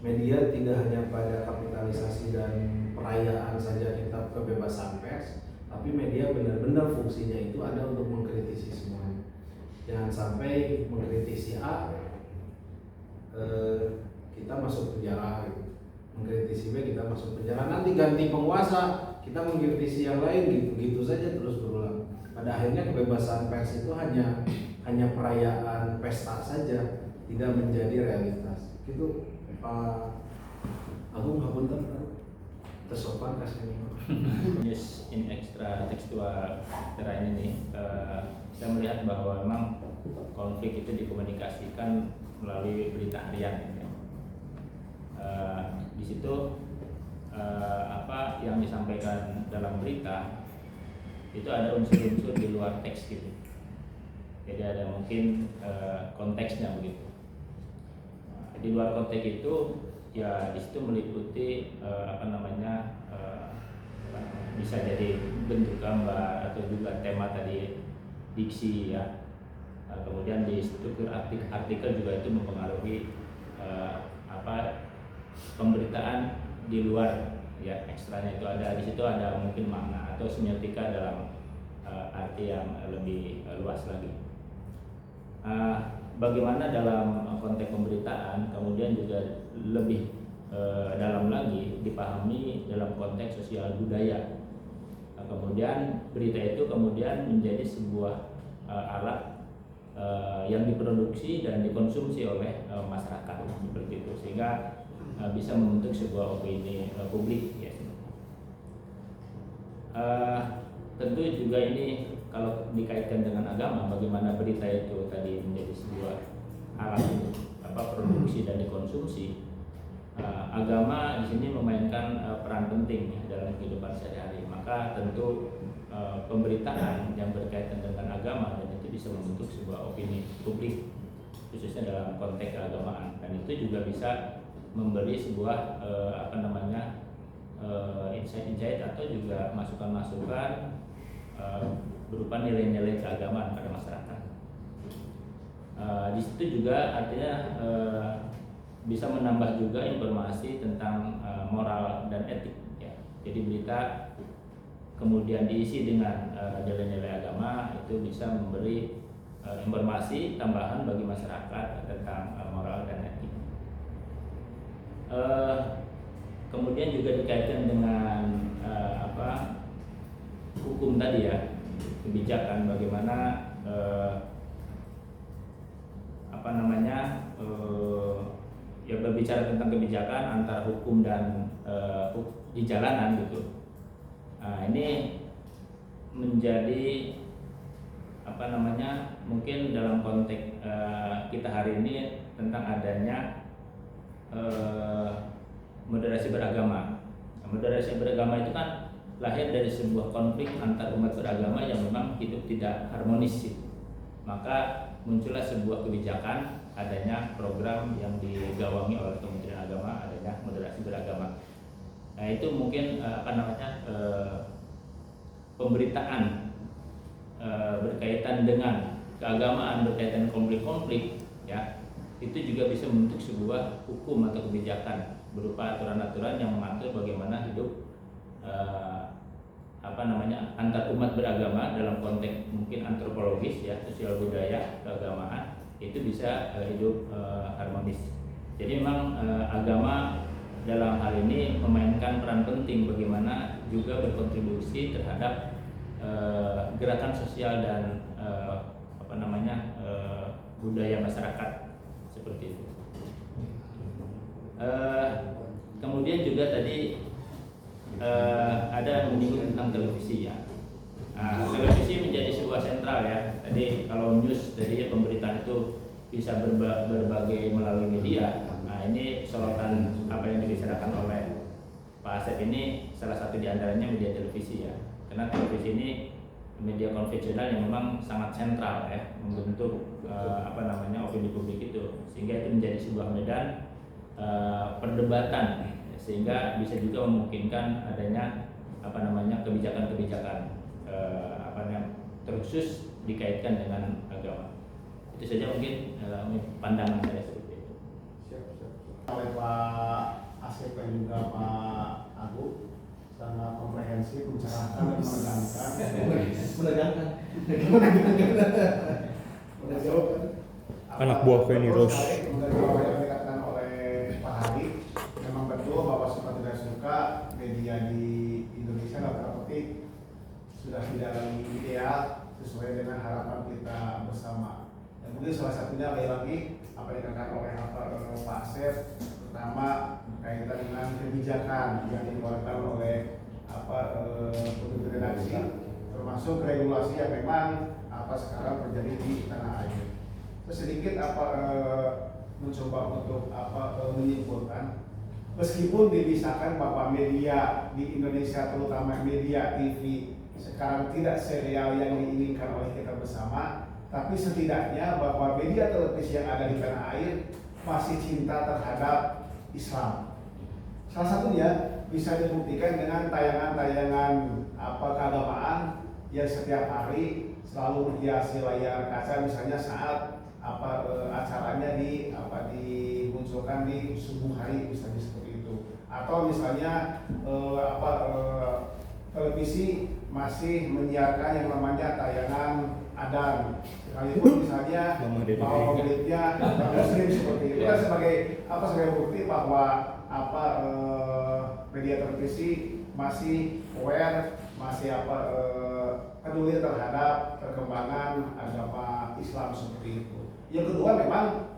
Media tidak hanya pada kapitalisasi dan perayaan saja kita kebebasan pers, tapi media benar-benar fungsinya itu ada untuk mengkritisi semuanya. Jangan sampai mengkritisi A, kita masuk penjara gitu. Mengkritisi B, kita masuk penjara. Nanti ganti penguasa, kita mengkritisi yang lain gitu saja terus berulang. Pada akhirnya kebebasan pers itu hanya hanya perayaan pesta saja, tidak menjadi realitas. Itu Pak Agung ngapunten tersopan kasih. News in extra tekstual era ini nih, saya melihat bahwa memang konflik itu dikomunikasikan melalui berita harian. Ya. Di situ apa yang disampaikan dalam berita itu ada unsur-unsur di luar teks gitu. Jadi ada mungkin konteksnya begitu. Di luar konteks itu ya di situ meliputi bisa jadi bentuk gambar atau juga tema tadi diksi ya. Kemudian di struktur artikel juga itu mempengaruhi pemberitaan di luar ya, ekstranya itu ada di situ, ada mungkin makna atau semiotika dalam arti yang lebih luas lagi. Bagaimana dalam konteks pemberitaan kemudian juga lebih dalam lagi dipahami dalam konteks sosial budaya. Kemudian berita itu kemudian menjadi sebuah alat yang diproduksi dan dikonsumsi oleh masyarakat seperti itu, sehingga bisa membentuk sebuah opini publik ya. Tentu juga ini kalau dikaitkan dengan agama, bagaimana berita itu tadi menjadi sebuah alat produksi dan dikonsumsi. Agama di sini memainkan peran penting ya, dalam kehidupan sehari-hari. Maka tentu pemberitaan yang berkaitan dengan agama dan itu bisa membentuk sebuah opini publik khususnya dalam konteks keagamaan, dan itu juga bisa memberi sebuah insight-insight atau juga masukan-masukan berupa nilai-nilai keagamaan pada masyarakat. Di situ juga artinya bisa menambah juga informasi tentang moral dan etik ya. Jadi berita kemudian diisi dengan nilai-nilai agama itu bisa memberi informasi tambahan bagi masyarakat tentang moral dan etik. Kemudian juga dikaitkan dengan hukum tadi ya, kebijakan, bagaimana ya berbicara tentang kebijakan antara hukum dan di jalanan gitu. Nah, ini menjadi mungkin dalam konteks kita hari ini tentang adanya moderasi beragama. Nah, moderasi beragama itu kan lahir dari sebuah konflik antar umat beragama yang memang hidup tidak harmonis. Maka muncullah sebuah kebijakan, adanya program yang digawangi oleh Kementerian Agama, adanya moderasi beragama. Nah, itu mungkin pemberitaan berkaitan dengan keagamaan, berkaitan konflik-konflik ya, itu juga bisa membentuk sebuah hukum atau kebijakan berupa aturan-aturan yang mengatur bagaimana hidup antar umat beragama dalam konteks mungkin antropologis ya, sosial budaya, keagamaan, itu bisa hidup harmonis. Jadi memang agama dalam hal ini memainkan peran penting bagaimana juga berkontribusi terhadap gerakan sosial dan budaya masyarakat seperti itu. Kemudian juga tadi ada menyinggung tentang televisi ya. Televisi menjadi sebuah sentral ya. Tadi kalau news jadi pemberitaan itu bisa berbagai melalui media. Nah, ini sorotan apa yang dibicarakan oleh Pak Asep ini salah satu diantaranya media televisi ya. Karena televisi ini media konvensional yang memang sangat sentral ya, membentuk opini publik itu, sehingga itu menjadi sebuah medan perdebatan, sehingga bisa juga memungkinkan adanya kebijakan-kebijakan terkhusus dikaitkan dengan agama. Itu saja mungkin pandangan saya seperti itu. Oleh Pak Asep dan juga Pak Agung sangat komprehensif, mencerahkan dan menegangkan. Anak buah Feni Rose. Dari apa yang dikatakan oleh Pak Hadi, memang betul bahwa suka tidak suka media di Indonesia dalam petik sudah tidak lagi ideal sesuai dengan harapan kita bersama. satunya lagi apa yang dikatakan oleh Pak Asep, terutama kaitan dengan kebijakan yang dikeluarkan oleh pemimpin redaksi, termasuk regulasi yang memang sekarang terjadi di tanah air. Terus sedikit mencoba untuk menyimpulkan, meskipun dipisahkan bahwa media di Indonesia, terutama media TV sekarang tidak serial yang diinginkan oleh kita bersama, tapi setidaknya bahwa media televisi yang ada di tanah air masih cinta terhadap Islam. Salah satunya bisa dibuktikan dengan tayangan-tayangan keagamaan yang setiap hari selalu menghiasi layar kaca, misalnya saat acaranya dimunculkan di subuh hari, misalnya seperti itu, atau misalnya televisi masih menyiarkan yang namanya tayangan adzan, sekalipun misalnya bahwa pemiliknya muslim seperti itu, kan sebagai bukti bahwa media televisi masih aware, masih peduli terhadap perkembangan agama Islam seperti itu. Yang kedua, memang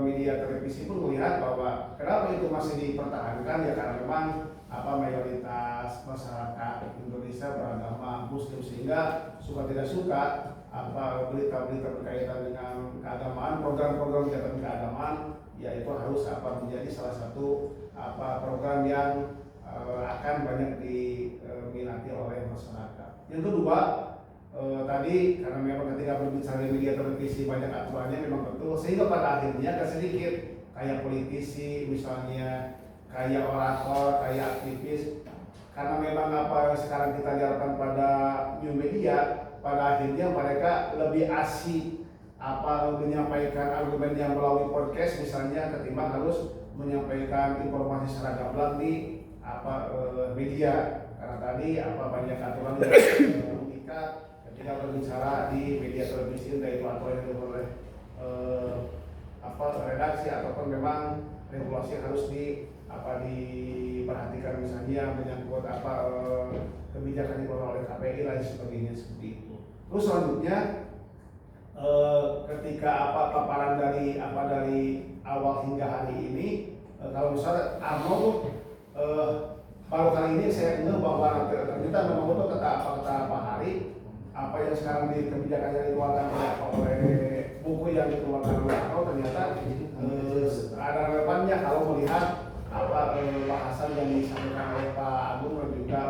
media televisi pun melihat bahwa kenapa itu masih dipertahankan, ya karena memang mayoritas masyarakat Indonesia beragama Muslim, sehingga suka tidak suka berita-berita berkaitan dengan keagamaan, program-program kegiatan keagamaan, yaitu harus menjadi salah satu program yang akan banyak diminati oleh masyarakat. Yang kedua, tadi karena memang ketika berbicara media televisi banyak aturannya, memang betul, sehingga pada akhirnya agak sedikit kayak politisi misalnya, kayak orator, kayak aktivis, karena memang sekarang kita diharapkan pada new media, pada akhirnya mereka lebih asik menyampaikan argumennya melalui podcast misalnya, ketimbang harus menyampaikan informasi secara gamblang di media, karena tadi banyak aturan yang mengikat ketika berbicara di media televisi, entah itu aturan yang dibuat oleh redaksi ataupun memang regulasi harus diperhatikan, misalnya menyangkut kebijakan yang dibuat oleh KPI lain sebagainya seperti itu. Terus selanjutnya ketika paparan dari awal hingga hari ini, kalau misalnya Arno baru kali ini saya dengar bahwa ternyata memang betul kata Pak Hari, apa yang sekarang di kebijakan yang dikeluarkan oleh buku yang dikeluarkan oleh Arno, ternyata ada relevannya kalau melihat bahasan yang disampaikan oleh Pak Agung dan juga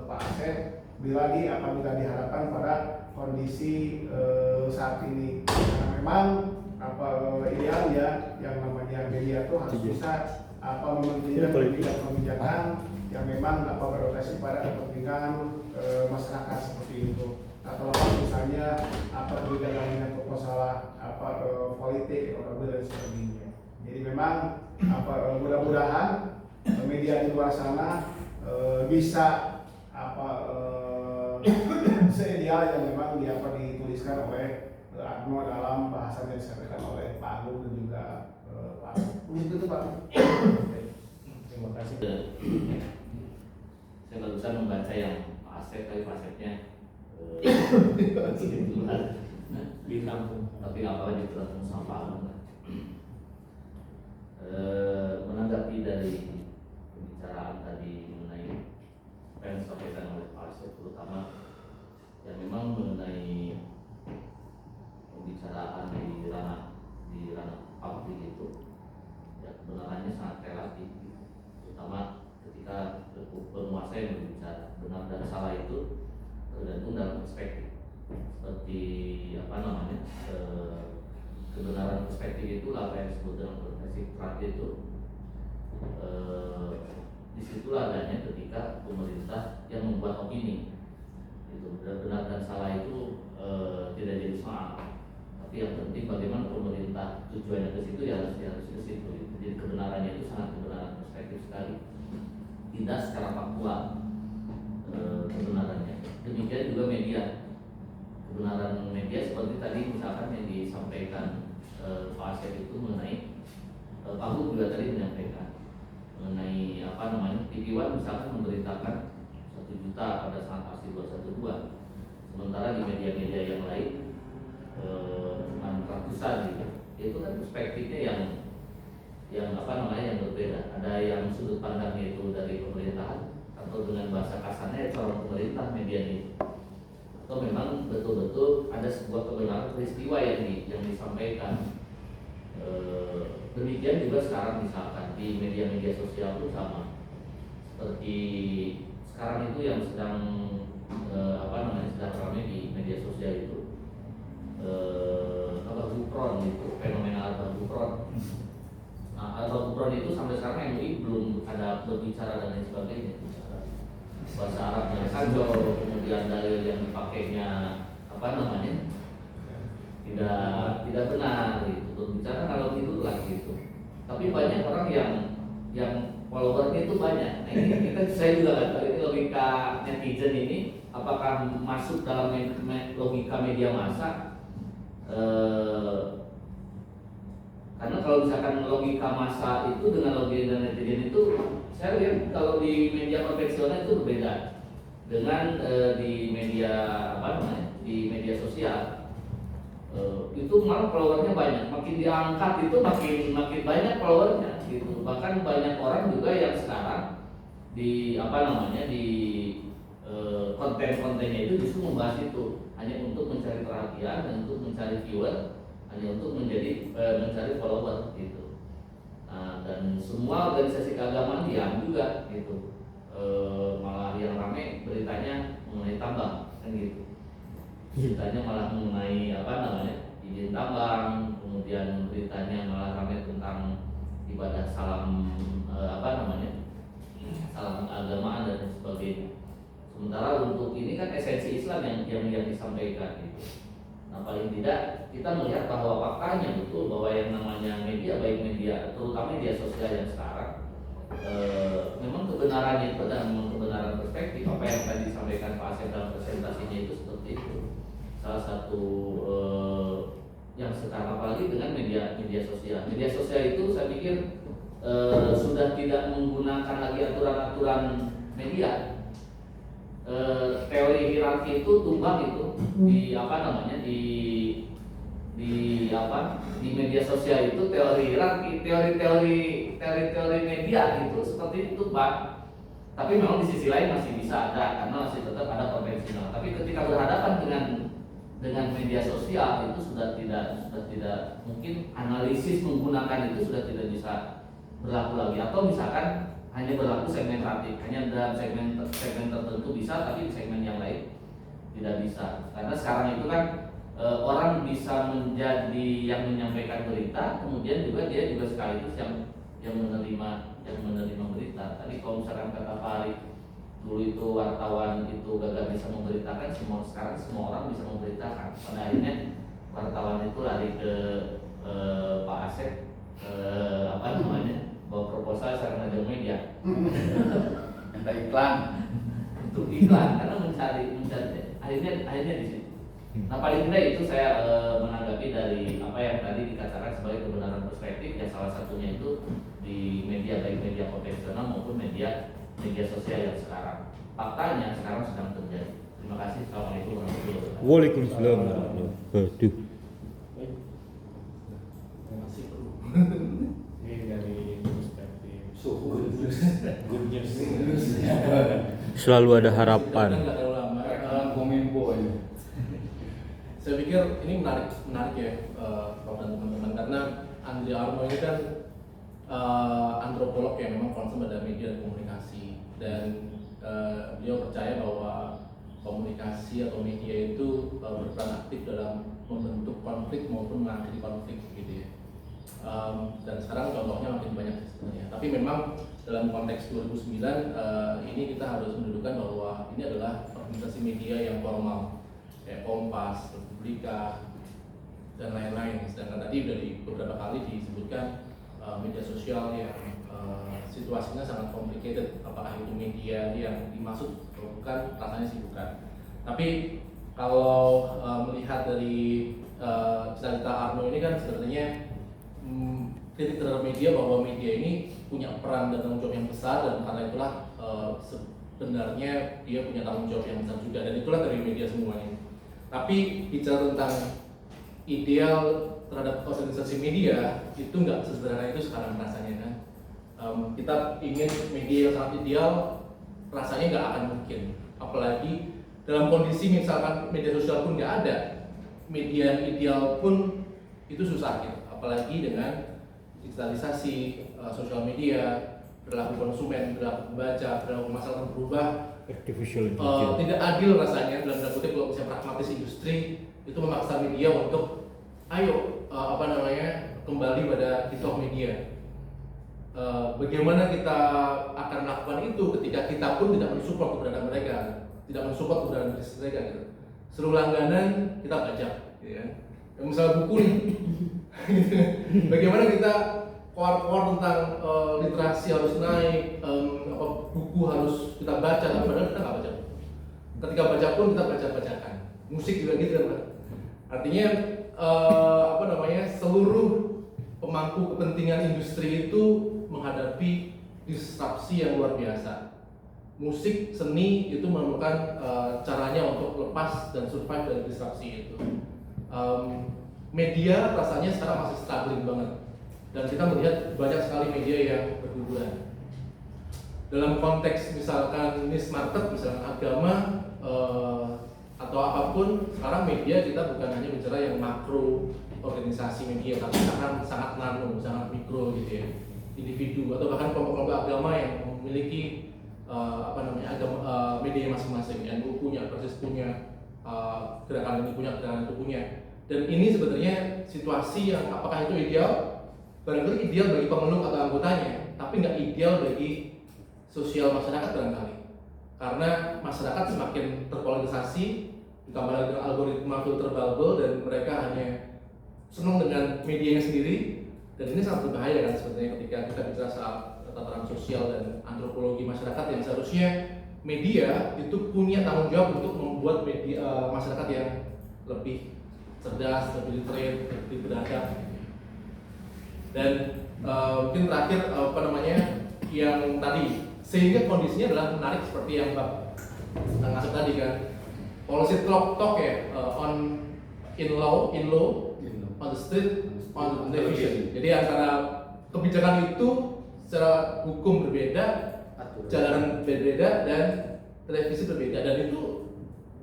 Pak Asep, bila diharapkan pada kondisi saat ini, karena memang idealnya yang namanya media itu harus bisa mementingkan kebijakan yang memang berorientasi pada kepentingan masyarakat seperti itu. Atau misalnya kebijakan dengan masalah politik, ekonomi dan sebagainya. Jadi memang mudah-mudahan media di luar sana bisa seideal yang memang dituliskan oleh Arno dalam bahasan yang disampaikan oleh Pak Agung dan juga Pak Agung. Itu Pak. Terima kasih. Saya barusan membaca yang Pak Asep, tapi Pak Asepnya di kampung, tapi nggak apa-apa diterapkan sama Pak Agung. Menanggapi dari pembicaraan tadi mengenai apa yang disampaikan oleh Pak Asep, terutama yang memang mengenai pembicaraan di ranah publik itu, ya kebenarannya sangat relatif, terutama ketika penguasa yang berbicara. Benar dan salah itu tergantung dalam perspektif, seperti kebenaran perspektif itu apa yang disebut dengan perspektif terakhir itu, disitulah adanya ketika pemerintah yang membuat opini itu. Benar dan salah itu tidak jadi soal, tapi yang penting bagaimana pemerintah tujuannya ke situ, ya harus ke situ. Jadi kebenarannya itu sangat kebenaran perspektif sekali, tidak secara faktual kebenarannya. Demikian juga media, kebenaran media seperti tadi misalkan yang disampaikan Pak Asep itu mengenai Pak Agung juga tadi menyampaikan mengenai TV One misalkan memberitakan 1 juta pada saat aksi 212, sementara di media-media yang lain cuma ratusan gitu. Itu kan perspektifnya yang berbeda. Ada yang sudut pandangnya itu dari pemerintahan, atau dengan bahasa kasarnya calon pemerintah media ini, atau memang betul-betul ada sebuah kebenaran peristiwa yang disampaikan. Demikian juga sekarang misalkan di media-media sosial itu sama, seperti sekarang itu yang sedang sedang ramai di media sosial itu Al-Gufron, itu fenomena Al-Gufron. Nah, Al-Gufron itu sampai sekarang MUI belum ada berbicara dan lain sebagainya. Bahasa Arabnya kacau, kemudian dalil yang dipakainya tidak benar gitu. Berbicara kalau itulah gitu. Tapi banyak orang yang followernya itu banyak. Nah, ini saya juga nggak tahu ini logika netizen ini apakah masuk dalam logika media massa. Karena kalau misalkan logika massa itu dengan logika netizen itu, saya lihat kalau di media konvensional itu berbeda dengan di media di media sosial. Itu malah followernya banyak, makin diangkat itu makin banyak followernya gitu. Bahkan banyak orang juga yang sekarang di konten-kontennya itu justru membahas itu hanya untuk mencari perhatian dan untuk mencari viewer, hanya untuk mencari follower gitu. Nah, dan semua organisasi keagamaan diam juga gitu. Malah yang ramai beritanya mengenai tambang kan gitu. Beritanya malah mengenai izin tambang, kemudian beritanya malah ramai tentang ibadah salam salam keagamaan dan sebagainya. Sementara untuk ini kan esensi Islam yang disampaikan gitu. Nah, paling tidak kita melihat bahwa faktanya betul bahwa yang namanya media, baik media terutama media sosial yang sekarang memang kebenarannya itu adalah memang kebenaran perspektif. Apa yang tadi disampaikan Pak Asep dalam presentasinya itu seperti itu. Salah satu yang sekarang apalagi dengan media sosial. Media sosial itu saya pikir sudah tidak menggunakan lagi aturan-aturan media. Teori hierarki itu tumbang itu di media sosial itu teori hierarki, teori media itu seperti itu Pak. Tapi memang di sisi lain masih bisa ada karena masih tetap ada konvensional. Tapi ketika berhadapan dengan media sosial itu sudah tidak mungkin analisis menggunakan itu sudah tidak bisa berlaku lagi, atau misalkan hanya berlaku segmentatif, hanya dalam segmen tertentu bisa, tapi di segmen yang lain tidak bisa. Karena sekarang itu kan orang bisa menjadi yang menyampaikan berita, kemudian juga dia juga sekaligus yang menerima berita. Tadi kalau misalkan kata Pak Ari, dulu itu wartawan itu gagal bisa memberitakan, sekarang semua orang bisa memberitakan. Pada akhirnya wartawan itu lari ke Pak Asep, bawa proposal secara major media, minta iklan untuk iklan karena mencari akhirnya di situ. Nah, paling tidak itu saya menanggapi dari apa yang tadi dikatakan sebagai kebenaran perspektif, ya salah satunya itu di media, baik media konvensional maupun media sosial yang sekarang faktanya sekarang sedang terjadi. Terima kasih. Assalamualaikum warahmatullahi wabarakatuh. Waalaikumsalam warahmatullahi wabarakatuh. Ini dari perspektif Good news. Selalu ada harapan. Nggak terlalu lama. Kominfo aja. Saya pikir ini menarik ya, Prof dan teman-teman, karena Andri Arno ini kan antropolog yang memang concern pada media dan komunikasi, dan beliau percaya bahwa komunikasi atau media itu berperan aktif dalam membentuk konflik maupun mengakhiri konflik gitu ya. Dan sekarang contohnya makin banyak sebenarnya. Tapi memang dalam konteks 2009 ini kita harus mendudukan bahwa ini adalah organisasi media yang formal, kayak Kompas, Republika, dan lain-lain. Sedangkan tadi dari beberapa kali disebutkan media sosial yang situasinya sangat complicated. Apakah itu media yang dimaksud atau bukan, rasanya sih bukan. Tapi kalau melihat dari cerita Arno ini kan sebenarnya kritik terhadap media, bahwa media ini punya peran dan tanggung jawab yang besar, dan karena itulah sebenarnya dia punya tanggung jawab yang besar juga, dan itulah dari media semuanya. Tapi bicara tentang ideal terhadap organisasi media itu nggak sesederhana itu sekarang rasanya kan. Kita ingin media yang sangat ideal rasanya nggak akan mungkin, apalagi dalam kondisi misalkan media sosial pun nggak ada, media yang ideal pun itu susah gitu. Apalagi dengan digitalisasi sosial media, perilaku konsumen, perilaku pembaca, perilaku masyarakat berubah. Artificial intelligence. Tidak adil rasanya dalam tanda kutip kalau misalnya pragmatis industri itu memaksa media untuk ayo kembali pada kitab media. Bagaimana kita akan melakukan itu ketika kita pun tidak mensupport keberadaan mereka, tidak mensupport keberadaan bisnis mereka gitu. Seluruh langganan kita baca, gitu kan. Misalnya buku nih, bagaimana kita keluar tentang literasi harus naik, buku harus kita baca, tapi padahal kita nggak baca. Ketika baca pun kita bacakan. Musik juga gitu kan, Pak. Artinya seluruh pemangku kepentingan industri itu menghadapi disrupsi yang luar biasa. Musik, seni itu menemukan caranya untuk lepas dan survive dari disrupsi itu. Media rasanya sekarang masih struggling banget, dan kita melihat banyak sekali media yang berguguran. Dalam konteks misalkan niche market, misalkan agama atau apapun, sekarang media kita bukan hanya bicara yang makro organisasi media, tapi sekarang sangat nano, sangat mikro gitu ya, individu atau bahkan kelompok-kelompok agama yang memiliki media masing-masing. NU punya, Persis punya, gerakan ini punya, gerakan itu punya. Dan ini sebenarnya situasi yang apakah itu ideal? Barangkali ideal bagi pemeluk atau anggotanya, tapi nggak ideal bagi sosial masyarakat barangkali. Karena masyarakat semakin terpolarisasi, ditambah lagi dengan algoritma filter bubble, dan mereka hanya senang dengan medianya sendiri. Dan ini sangat berbahaya kan sebenarnya ketika kita bicara soal tataran sosial dan antropologi masyarakat, yang seharusnya media itu punya tanggung jawab untuk membuat media masyarakat yang lebih cerdas, lebih literate, lebih beradab. Dan mungkin terakhir yang tadi, sehingga kondisinya adalah menarik seperti yang Mbak ngasih tadi kan, policy talk ya, in law, on the street, on the television. Jadi antara kebijakan itu secara hukum berbeda, jalanan berbeda, dan televisi berbeda, dan itu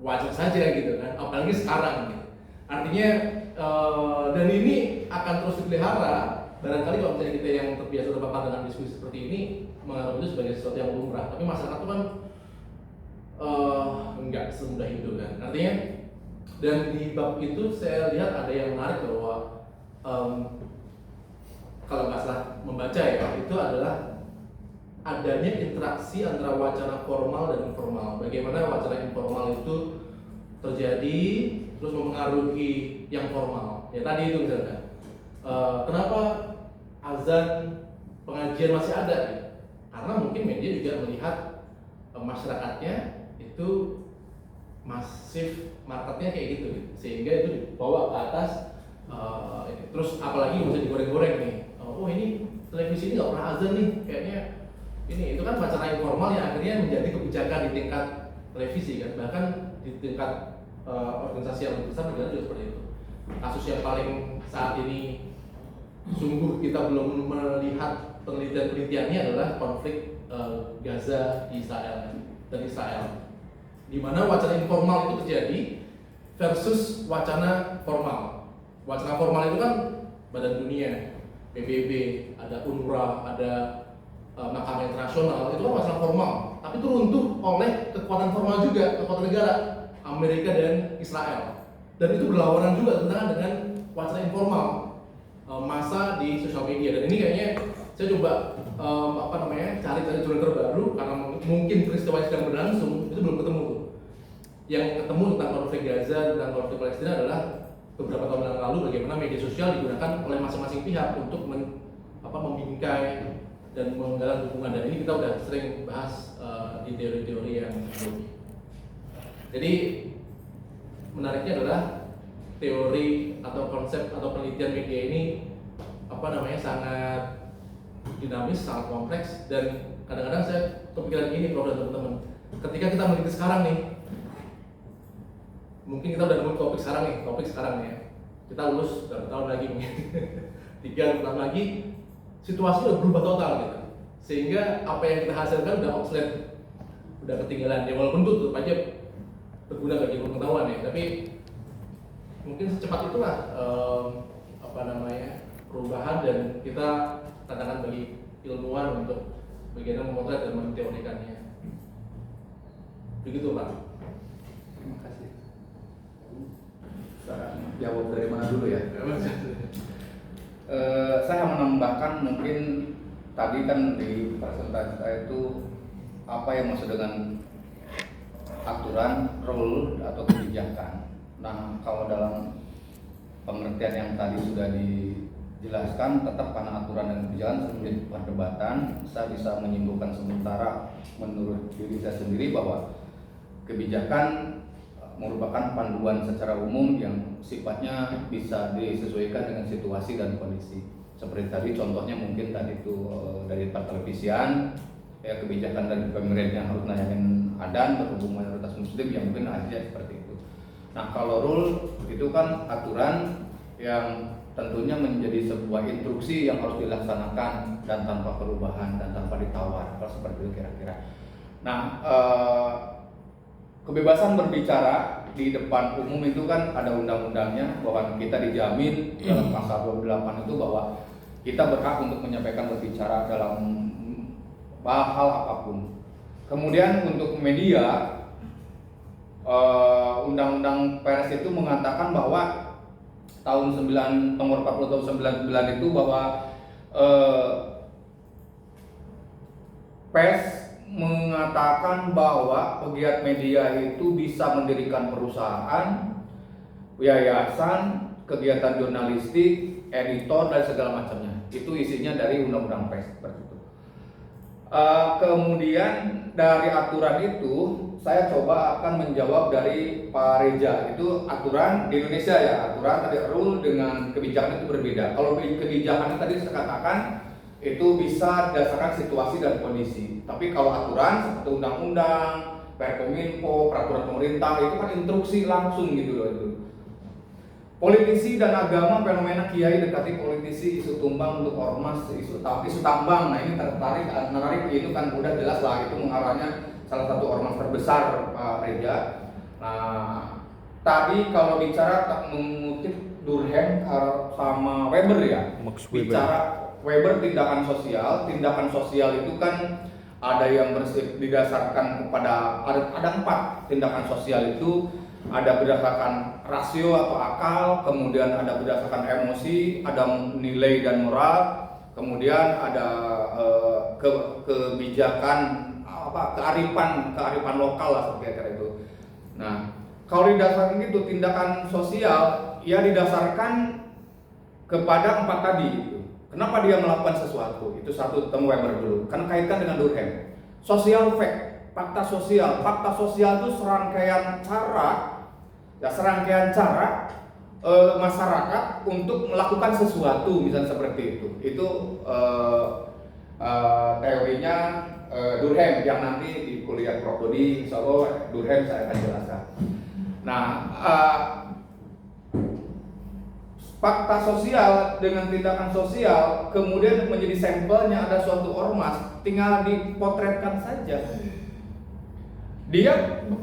wajar saja gitu kan, apalagi sekarang gitu. Artinya dan ini akan terus dipelihara. Barangkali kalau misalnya kita yang terbiasa terpapar dengan diskusi seperti ini menganggap itu sebagai sesuatu yang lumrah, tapi masyarakat itu kan enggak semudah itu kan. Artinya, dan di bab itu saya lihat ada yang menarik bahwa kalau nggak salah membaca ya, itu adalah adanya interaksi antara wacana formal dan informal. Bagaimana wacana informal itu terjadi terus mempengaruhi yang formal. Ya tadi itu misalnya, kenapa azan pengajian masih ada? Ya? Karena mungkin media juga melihat masyarakatnya itu masif, marketnya kayak gitu, sehingga itu dibawa ke atas. Terus apalagi bisa digoreng-goreng nih. Oh ini televisi ini nggak pernah azan nih, kayaknya ini itu kan wacana informal yang akhirnya menjadi kebijakan di tingkat televisi kan, bahkan di tingkat organisasi yang lebih besar juga seperti itu. Kasus yang paling saat ini sungguh kita belum melihat penelitian-penelitiannya adalah konflik Gaza di Israel, di mana wacana informal itu terjadi versus wacana formal. Wacana formal itu kan Badan Dunia, PBB, ada UNRWA, ada Mahkamah Internasional, itu kan wacana formal. Tapi itu runtuh oleh kekuatan formal juga, kekuatan negara, Amerika dan Israel. Dan itu berlawanan juga dengan wacana informal, masa di sosial media. Dan ini kayaknya saya coba cari-cari jalan terbaru, karena mungkin peristiwa yang sedang berlangsung itu belum ketemu tuh. Yang ketemu tentang konflik Gaza, tentang konflik Palestina adalah beberapa tahun yang lalu bagaimana media sosial digunakan oleh masing-masing pihak untuk membingkai dan menggalang dukungan. Dan ini kita udah sering bahas di teori-teori yang sebelumnya. Jadi menariknya adalah teori atau konsep atau penelitian media ini sangat dinamis, sangat kompleks, dan kadang-kadang saya kepikiran gini, Prof dan teman-teman, ketika kita meneliti sekarang nih, mungkin kita udah nemu topik sekarang nih ya, kita lulus berapa tahun lagi mungkin 3 tahun lagi situasi udah berubah total gitu, sehingga apa yang kita hasilkan udah obsolete, udah ketinggalan ya, walaupun itu tetap aja berguna bagi pengetahuan ya, tapi mungkin secepat itulah perubahan, dan kita tantangan bagi ilmuwan untuk bagaimana memotret dan menteorikannya. Begitu Pak. Terima kasih. Saya jawab dari mana dulu ya? Saya menambahkan mungkin tadi kan di presentasi saya itu apa yang maksud dengan aturan, rule atau kebijakan. Nah, kalau dalam pengertian yang tadi sudah dijelaskan, tetap karena aturan dan kebijakan menjadi perdebatan. Saya bisa menyimpulkan sementara menurut diri saya sendiri bahwa kebijakan merupakan panduan secara umum yang sifatnya bisa disesuaikan dengan situasi dan kondisi. Seperti tadi contohnya mungkin tadi itu dari pertelevisian, ya kebijakan dari pemerintah yang harus nayangin adan berhubung mayoritas muslim yang mungkin aja seperti itu. Nah kalau rule itu kan aturan yang tentunya menjadi sebuah instruksi yang harus dilaksanakan dan tanpa perubahan dan tanpa ditawar, kalau seperti itu kira-kira. Nah kebebasan berbicara di depan umum itu kan ada undang-undangnya bahwa kita dijamin dalam pasal 28 itu bahwa kita berhak untuk menyampaikan berbicara dalam hal apapun. Kemudian untuk media, undang-undang pers itu mengatakan bahwa nomor 40 tahun 99 itu bahwa pers mengatakan bahwa pegiat media itu bisa mendirikan perusahaan, yayasan, kegiatan jurnalistik, editor dan segala macamnya. Itu isinya dari undang-undang pers seperti itu. Kemudian dari aturan itu saya coba akan menjawab dari Pak Reja. Itu aturan di Indonesia ya, aturan tadi rule dengan kebijakan itu berbeda. Kalau kebijakan tadi saya katakan itu bisa berdasarkan situasi dan kondisi. Tapi kalau aturan seperti undang-undang, Perkominfo, peraturan pemerintah itu kan instruksi langsung gitu loh itu. Politisi dan agama, fenomena kiai dekati politisi, isu tumbang untuk ormas, isu tambang. Nah ini menarik itu kan udah jelas lah itu mengarahnya salah satu ormas terbesar Pak Reja. Nah tadi kalau bicara mengutip Durkheim sama Weber ya, bicara Weber tindakan sosial itu kan ada yang didasarkan kepada ada 4 tindakan sosial itu, ada berdasarkan rasio atau akal, kemudian ada berdasarkan emosi, ada nilai dan moral, kemudian ada kebijakan kearifan lokal lah seperti itu. Nah kalau didasarkan gitu tindakan sosial ya didasarkan kepada 4 tadi. Kenapa dia melakukan sesuatu? Itu satu temu Weber dulu. Kan kaitan dengan Durkheim. Social fact, fakta sosial. Fakta sosial itu serangkaian cara masyarakat untuk melakukan sesuatu, misalnya seperti itu. Itu teorinya Durkheim yang nanti di kuliah Prodi, insya Allah Durkheim saya akan jelaskan. Nah, fakta sosial dengan tindakan sosial kemudian menjadi sampelnya ada suatu ormas, tinggal dipotretkan saja. Dia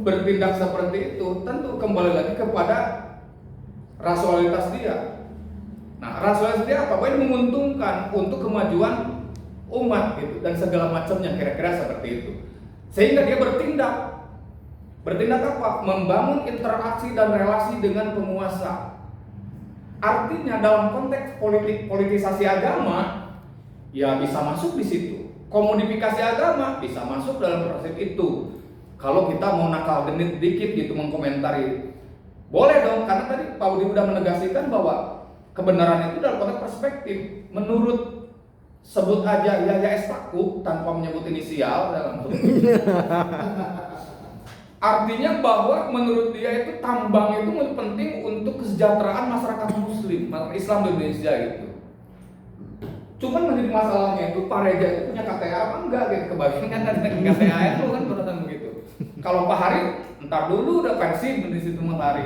bertindak seperti itu tentu kembali lagi kepada rasionalitas dia. Nah, rasionalitas dia apa? Bahwa menguntungkan untuk kemajuan umat gitu dan segala macamnya kira-kira seperti itu. Sehingga dia bertindak apa? Membangun interaksi dan relasi dengan penguasa. Artinya dalam konteks politisasi agama ya bisa masuk di situ. Komodifikasi agama bisa masuk dalam proses itu. Kalau kita mau nakal genit dikit gitu mengkomentari, boleh dong, karena tadi Pak Budi sudah menegaskan bahwa kebenaran itu dalam konteks perspektif. Menurut sebut aja Yahya Estaku tanpa menyebut inisial dalam artinya bahwa menurut dia itu tambang itu penting untuk kesejahteraan masyarakat muslim, masyarakat Islam di Indonesia gitu. Cuman menjadi masalahnya itu Pak Reja itu punya KTA apa enggak gitu, kebagian kan KTA itu kan beratan begitu. Kalau Pak Hari, ntar dulu udah pensiun di situ Mas Hari.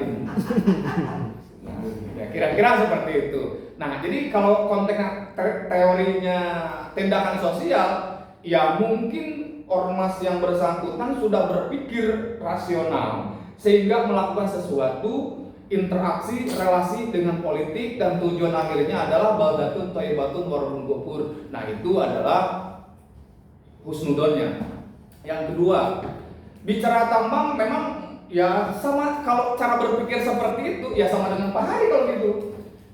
Nah, ya kira-kira seperti itu. Nah, jadi kalau konteks teorinya tindakan sosial, ya mungkin ormas yang bersangkutan sudah berpikir rasional sehingga melakukan sesuatu interaksi relasi dengan politik dan tujuan akhirnya adalah baldatun thayyibatun warahun ghafur. Nah, itu adalah husnudonnya. Yang kedua, bicara tambang memang ya sama, kalau cara berpikir seperti itu ya sama dengan Pak Hari kalau gitu.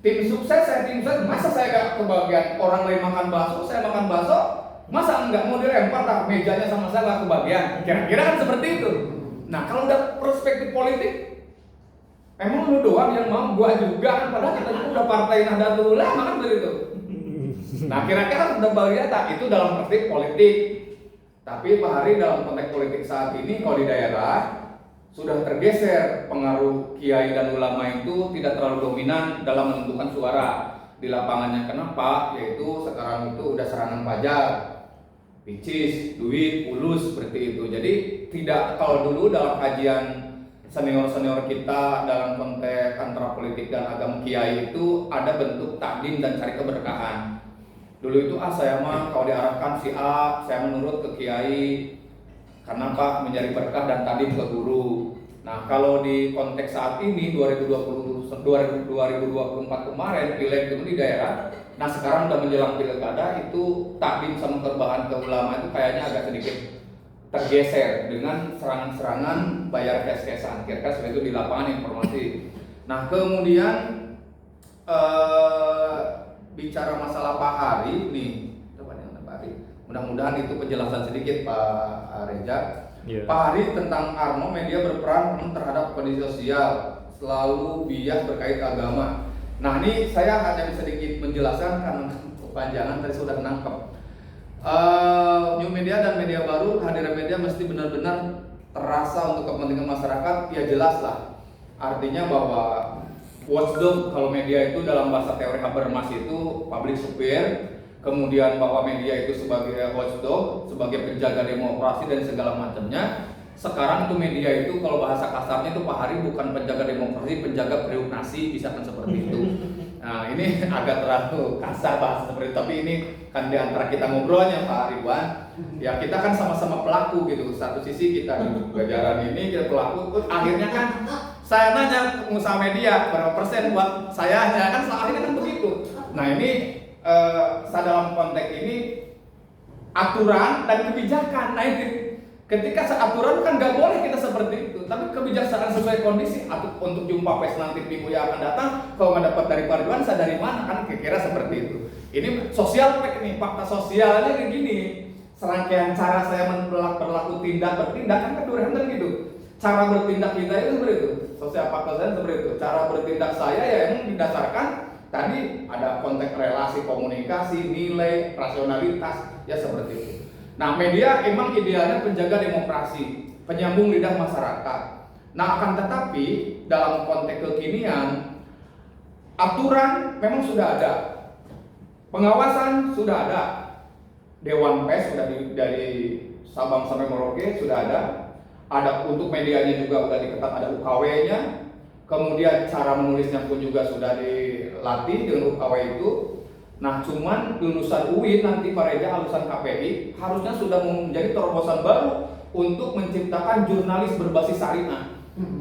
Tim sukses, saya tim sukses, masa saya gak kebagian? Orang lain makan bakso, saya makan bakso, masa enggak mau dilempar lah mejanya sama saya gak kebagian? Kira-kira kan seperti itu. Nah, kalau udah perspektif politik, emang lu doang yang mau, gua juga kan, padahal kita juga udah partai Nahdlatul Ulama kan begitu. Nah, kira-kira udah bagian tak itu dalam perspektif politik. Tapi Pak Hari dalam konteks politik saat ini kalau di daerah sudah tergeser, pengaruh kiai dan ulama itu tidak terlalu dominan dalam menentukan suara di lapangannya. Kenapa? Yaitu sekarang itu udah serangan pajak, picis, duit, ulus seperti itu. Jadi tidak, kalau dulu dalam kajian senior-senior kita dalam konteks antara politik dan agama kiai itu ada bentuk takdim dan cari keberkahan. Dulu itu saya mah kalau diarahkan si A, saya menurut ke kiai. Karena Pak mencari berkah dan takdim ke guru. Nah, kalau di konteks saat ini 2024 kemarin pileg itu di daerah. Nah, sekarang udah menjelang pilkada itu takdim sama kerbahan ke ulama itu kayaknya agak sedikit tergeser dengan serangan-serangan bayar cash-cashan. Kira-kira seperti itu di lapangan informasi. Nah, kemudian bicara masalah Pak Hari nih, mudah-mudahan itu penjelasan sedikit Pak Reza. Yeah. Pak Hari tentang Arno, media berperan terhadap kondisi sosial, selalu bias berkait agama. Nah, ini saya hanya sedikit menjelaskan karena kepanjangan tadi sudah menangkap. New media dan media baru, kehadiran media mesti benar-benar terasa untuk kepentingan masyarakat, ya jelas lah. Artinya bahwa watchdog, kalau media itu dalam bahasa teori Habermas itu public sphere. Kemudian bahwa media itu sebagai watchdog, sebagai penjaga demokrasi dan segala macamnya. Sekarang itu media itu kalau bahasa kasarnya itu Pak Hari bukan penjaga demokrasi, penjaga periuk nasi, bisa kan seperti itu. Nah, ini agak terlalu kasar bahasa seperti itu, tapi ini kan di antara kita ngobrolnya Pak Ridwan. Ya kita kan sama-sama pelaku gitu. Satu sisi kita di jajaran ini kita pelaku, akhirnya kan saya nanya pengusaha media berapa persen buat saya, ya kan akhirnya kan begitu. Nah, ini saya dalam konteks ini aturan dan kebijakan. Nah, itu ketika aturan kan nggak boleh kita seperti itu, tapi kebijaksanaan sesuai kondisi. Untuk jumpa pes nanti minggu yang akan datang, kalau nggak dapat dari Pak Ridwan, saya dari mana kan? Kira-kira seperti itu. Ini sosial fact nih, fakta sosialnya kayak gini. Serangkaian cara saya berlaku bertindak kan kedua gitu. Cara bertindak kita itu seperti itu. Sosial fakta saya seperti itu. Cara bertindak saya ya emang didasarkan tadi ada konteks relasi komunikasi, nilai, rasionalitas, ya seperti itu. Nah, media emang idealnya penjaga demokrasi, penyambung lidah masyarakat. Nah, akan tetapi dalam konteks kekinian, aturan memang sudah ada, pengawasan sudah ada, Dewan Pers sudah dari Sabang sampai Merauke sudah ada untuk medianya juga sudah diketat, ada UKW-nya. Kemudian cara menulisnya pun juga sudah dilatih dengan UKW itu. Nah, cuman lulusan UIN nanti Pak Reza, lulusan KPI harusnya sudah menjadi terobosan baru untuk menciptakan jurnalis berbasis syariah.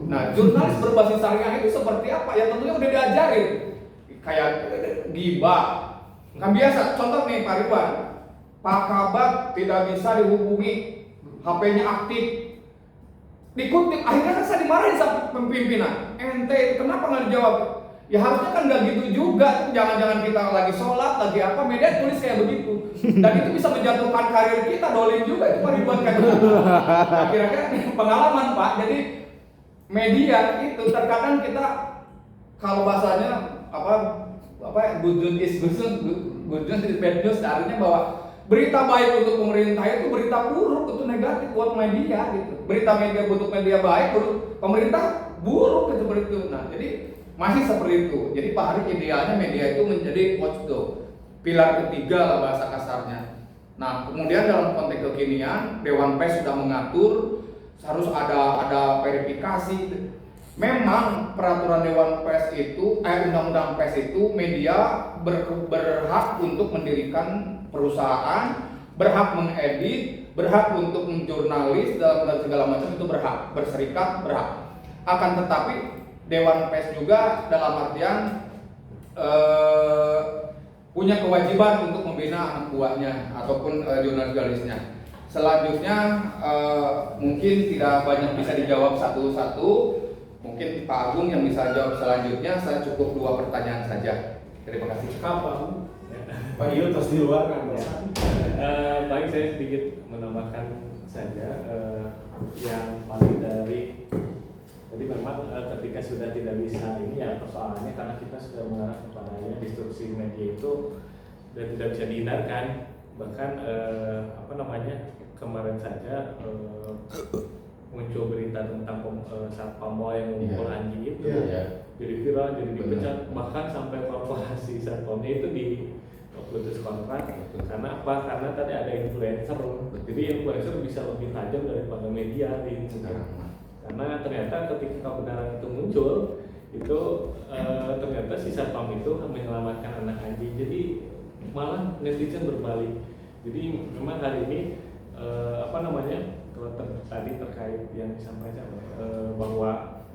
Nah, jurnalis berbasis syariah itu seperti apa? Ya tentunya udah diajarin. Kayak ghibah. Kan biasa, contoh nih Pak Ridwan, Pak Kabat tidak bisa dihubungi, HP-nya aktif. Dikutip, akhirnya kan saya dimarahin sama pimpinan. Ente kenapa nggak dijawab? Ya harusnya kan nggak gitu juga. Jangan-jangan kita lagi sholat, lagi apa, media tulis kayak begitu. Dan itu bisa menjatuhkan karir kita, dolin juga itu Pak Ridwan kayak gitu. Nah, kira-kira pengalaman Pak. Jadi media itu terkadang kita kalau bahasanya good news is bad news, artinya bahwa berita baik untuk pemerintah itu berita buruk itu negatif buat media gitu. Berita media untuk media baik, pemerintah buruk gitu seperti itu. Nah, jadi masih seperti itu. Jadi Pak Hari idealnya media itu menjadi watchdog, pilar ketiga lah bahasa kasarnya. Nah, kemudian dalam konteks kekinian, Dewan Pers sudah mengatur harus ada verifikasi. memang peraturan Dewan Pers itu, undang-undang pers itu media berhak untuk mendirikan perusahaan, berhak mengedit, berhak untuk menjurnalis dalam segala macam itu berhak, berserikat berhak. Akan tetapi Dewan Pers juga dalam artian punya kewajiban untuk membina anak buahnya ataupun jurnalis-jurnalisnya. Selanjutnya mungkin tidak banyak bisa dijawab satu-satu. Mungkin Pak Agung yang bisa jawab selanjutnya. Saya cukup 2 pertanyaan saja. Terima kasih. Kapan? Pak Iyo terus di luar kan? Baik, saya sedikit menambahkan saja yang paling dari jadi memang ketika sudah tidak bisa ini ya persoalannya karena kita sudah mengarah kepada distorsi media itu dan tidak bisa dihindarkan. Bahkan kemarin saja muncul berita tentang satpam mall yang memukul anjing itu jadi viral, jadi dipecat, bahkan sampai korporasi satpamnya itu putus kontrak. Karena apa? Karena tadi ada influencer, jadi influencer bisa lebih tajam daripada media di karena ternyata ketika kebenaran itu muncul itu ternyata si satpam itu menyelamatkan anak anjing, jadi malah netizen berbalik. Jadi memang hari ini kalau tadi terkait yang disampaikan bahwa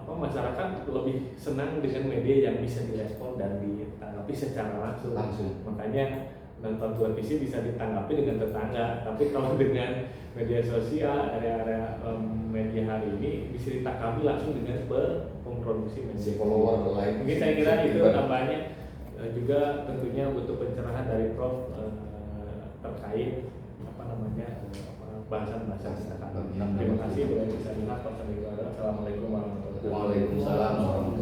masyarakat lebih senang dengan media yang bisa direspon dan ditanggapi secara langsung. Makanya nonton televisi bisa ditanggapi dengan tetangga, tapi kalau dengan media sosial, area-area media hari ini bisa ditanggapi langsung dengan pemproduksi media. Follower lain. Mungkin saya kira itu tambahnya juga tentunya butuh pencerahan dari Prof terkait bahasan-bahasan sekarang. Terima kasih. Assalamualaikum warahmatullahi wabarakatuh. Waalaikumsalam warahmatullahi wabarakatuh.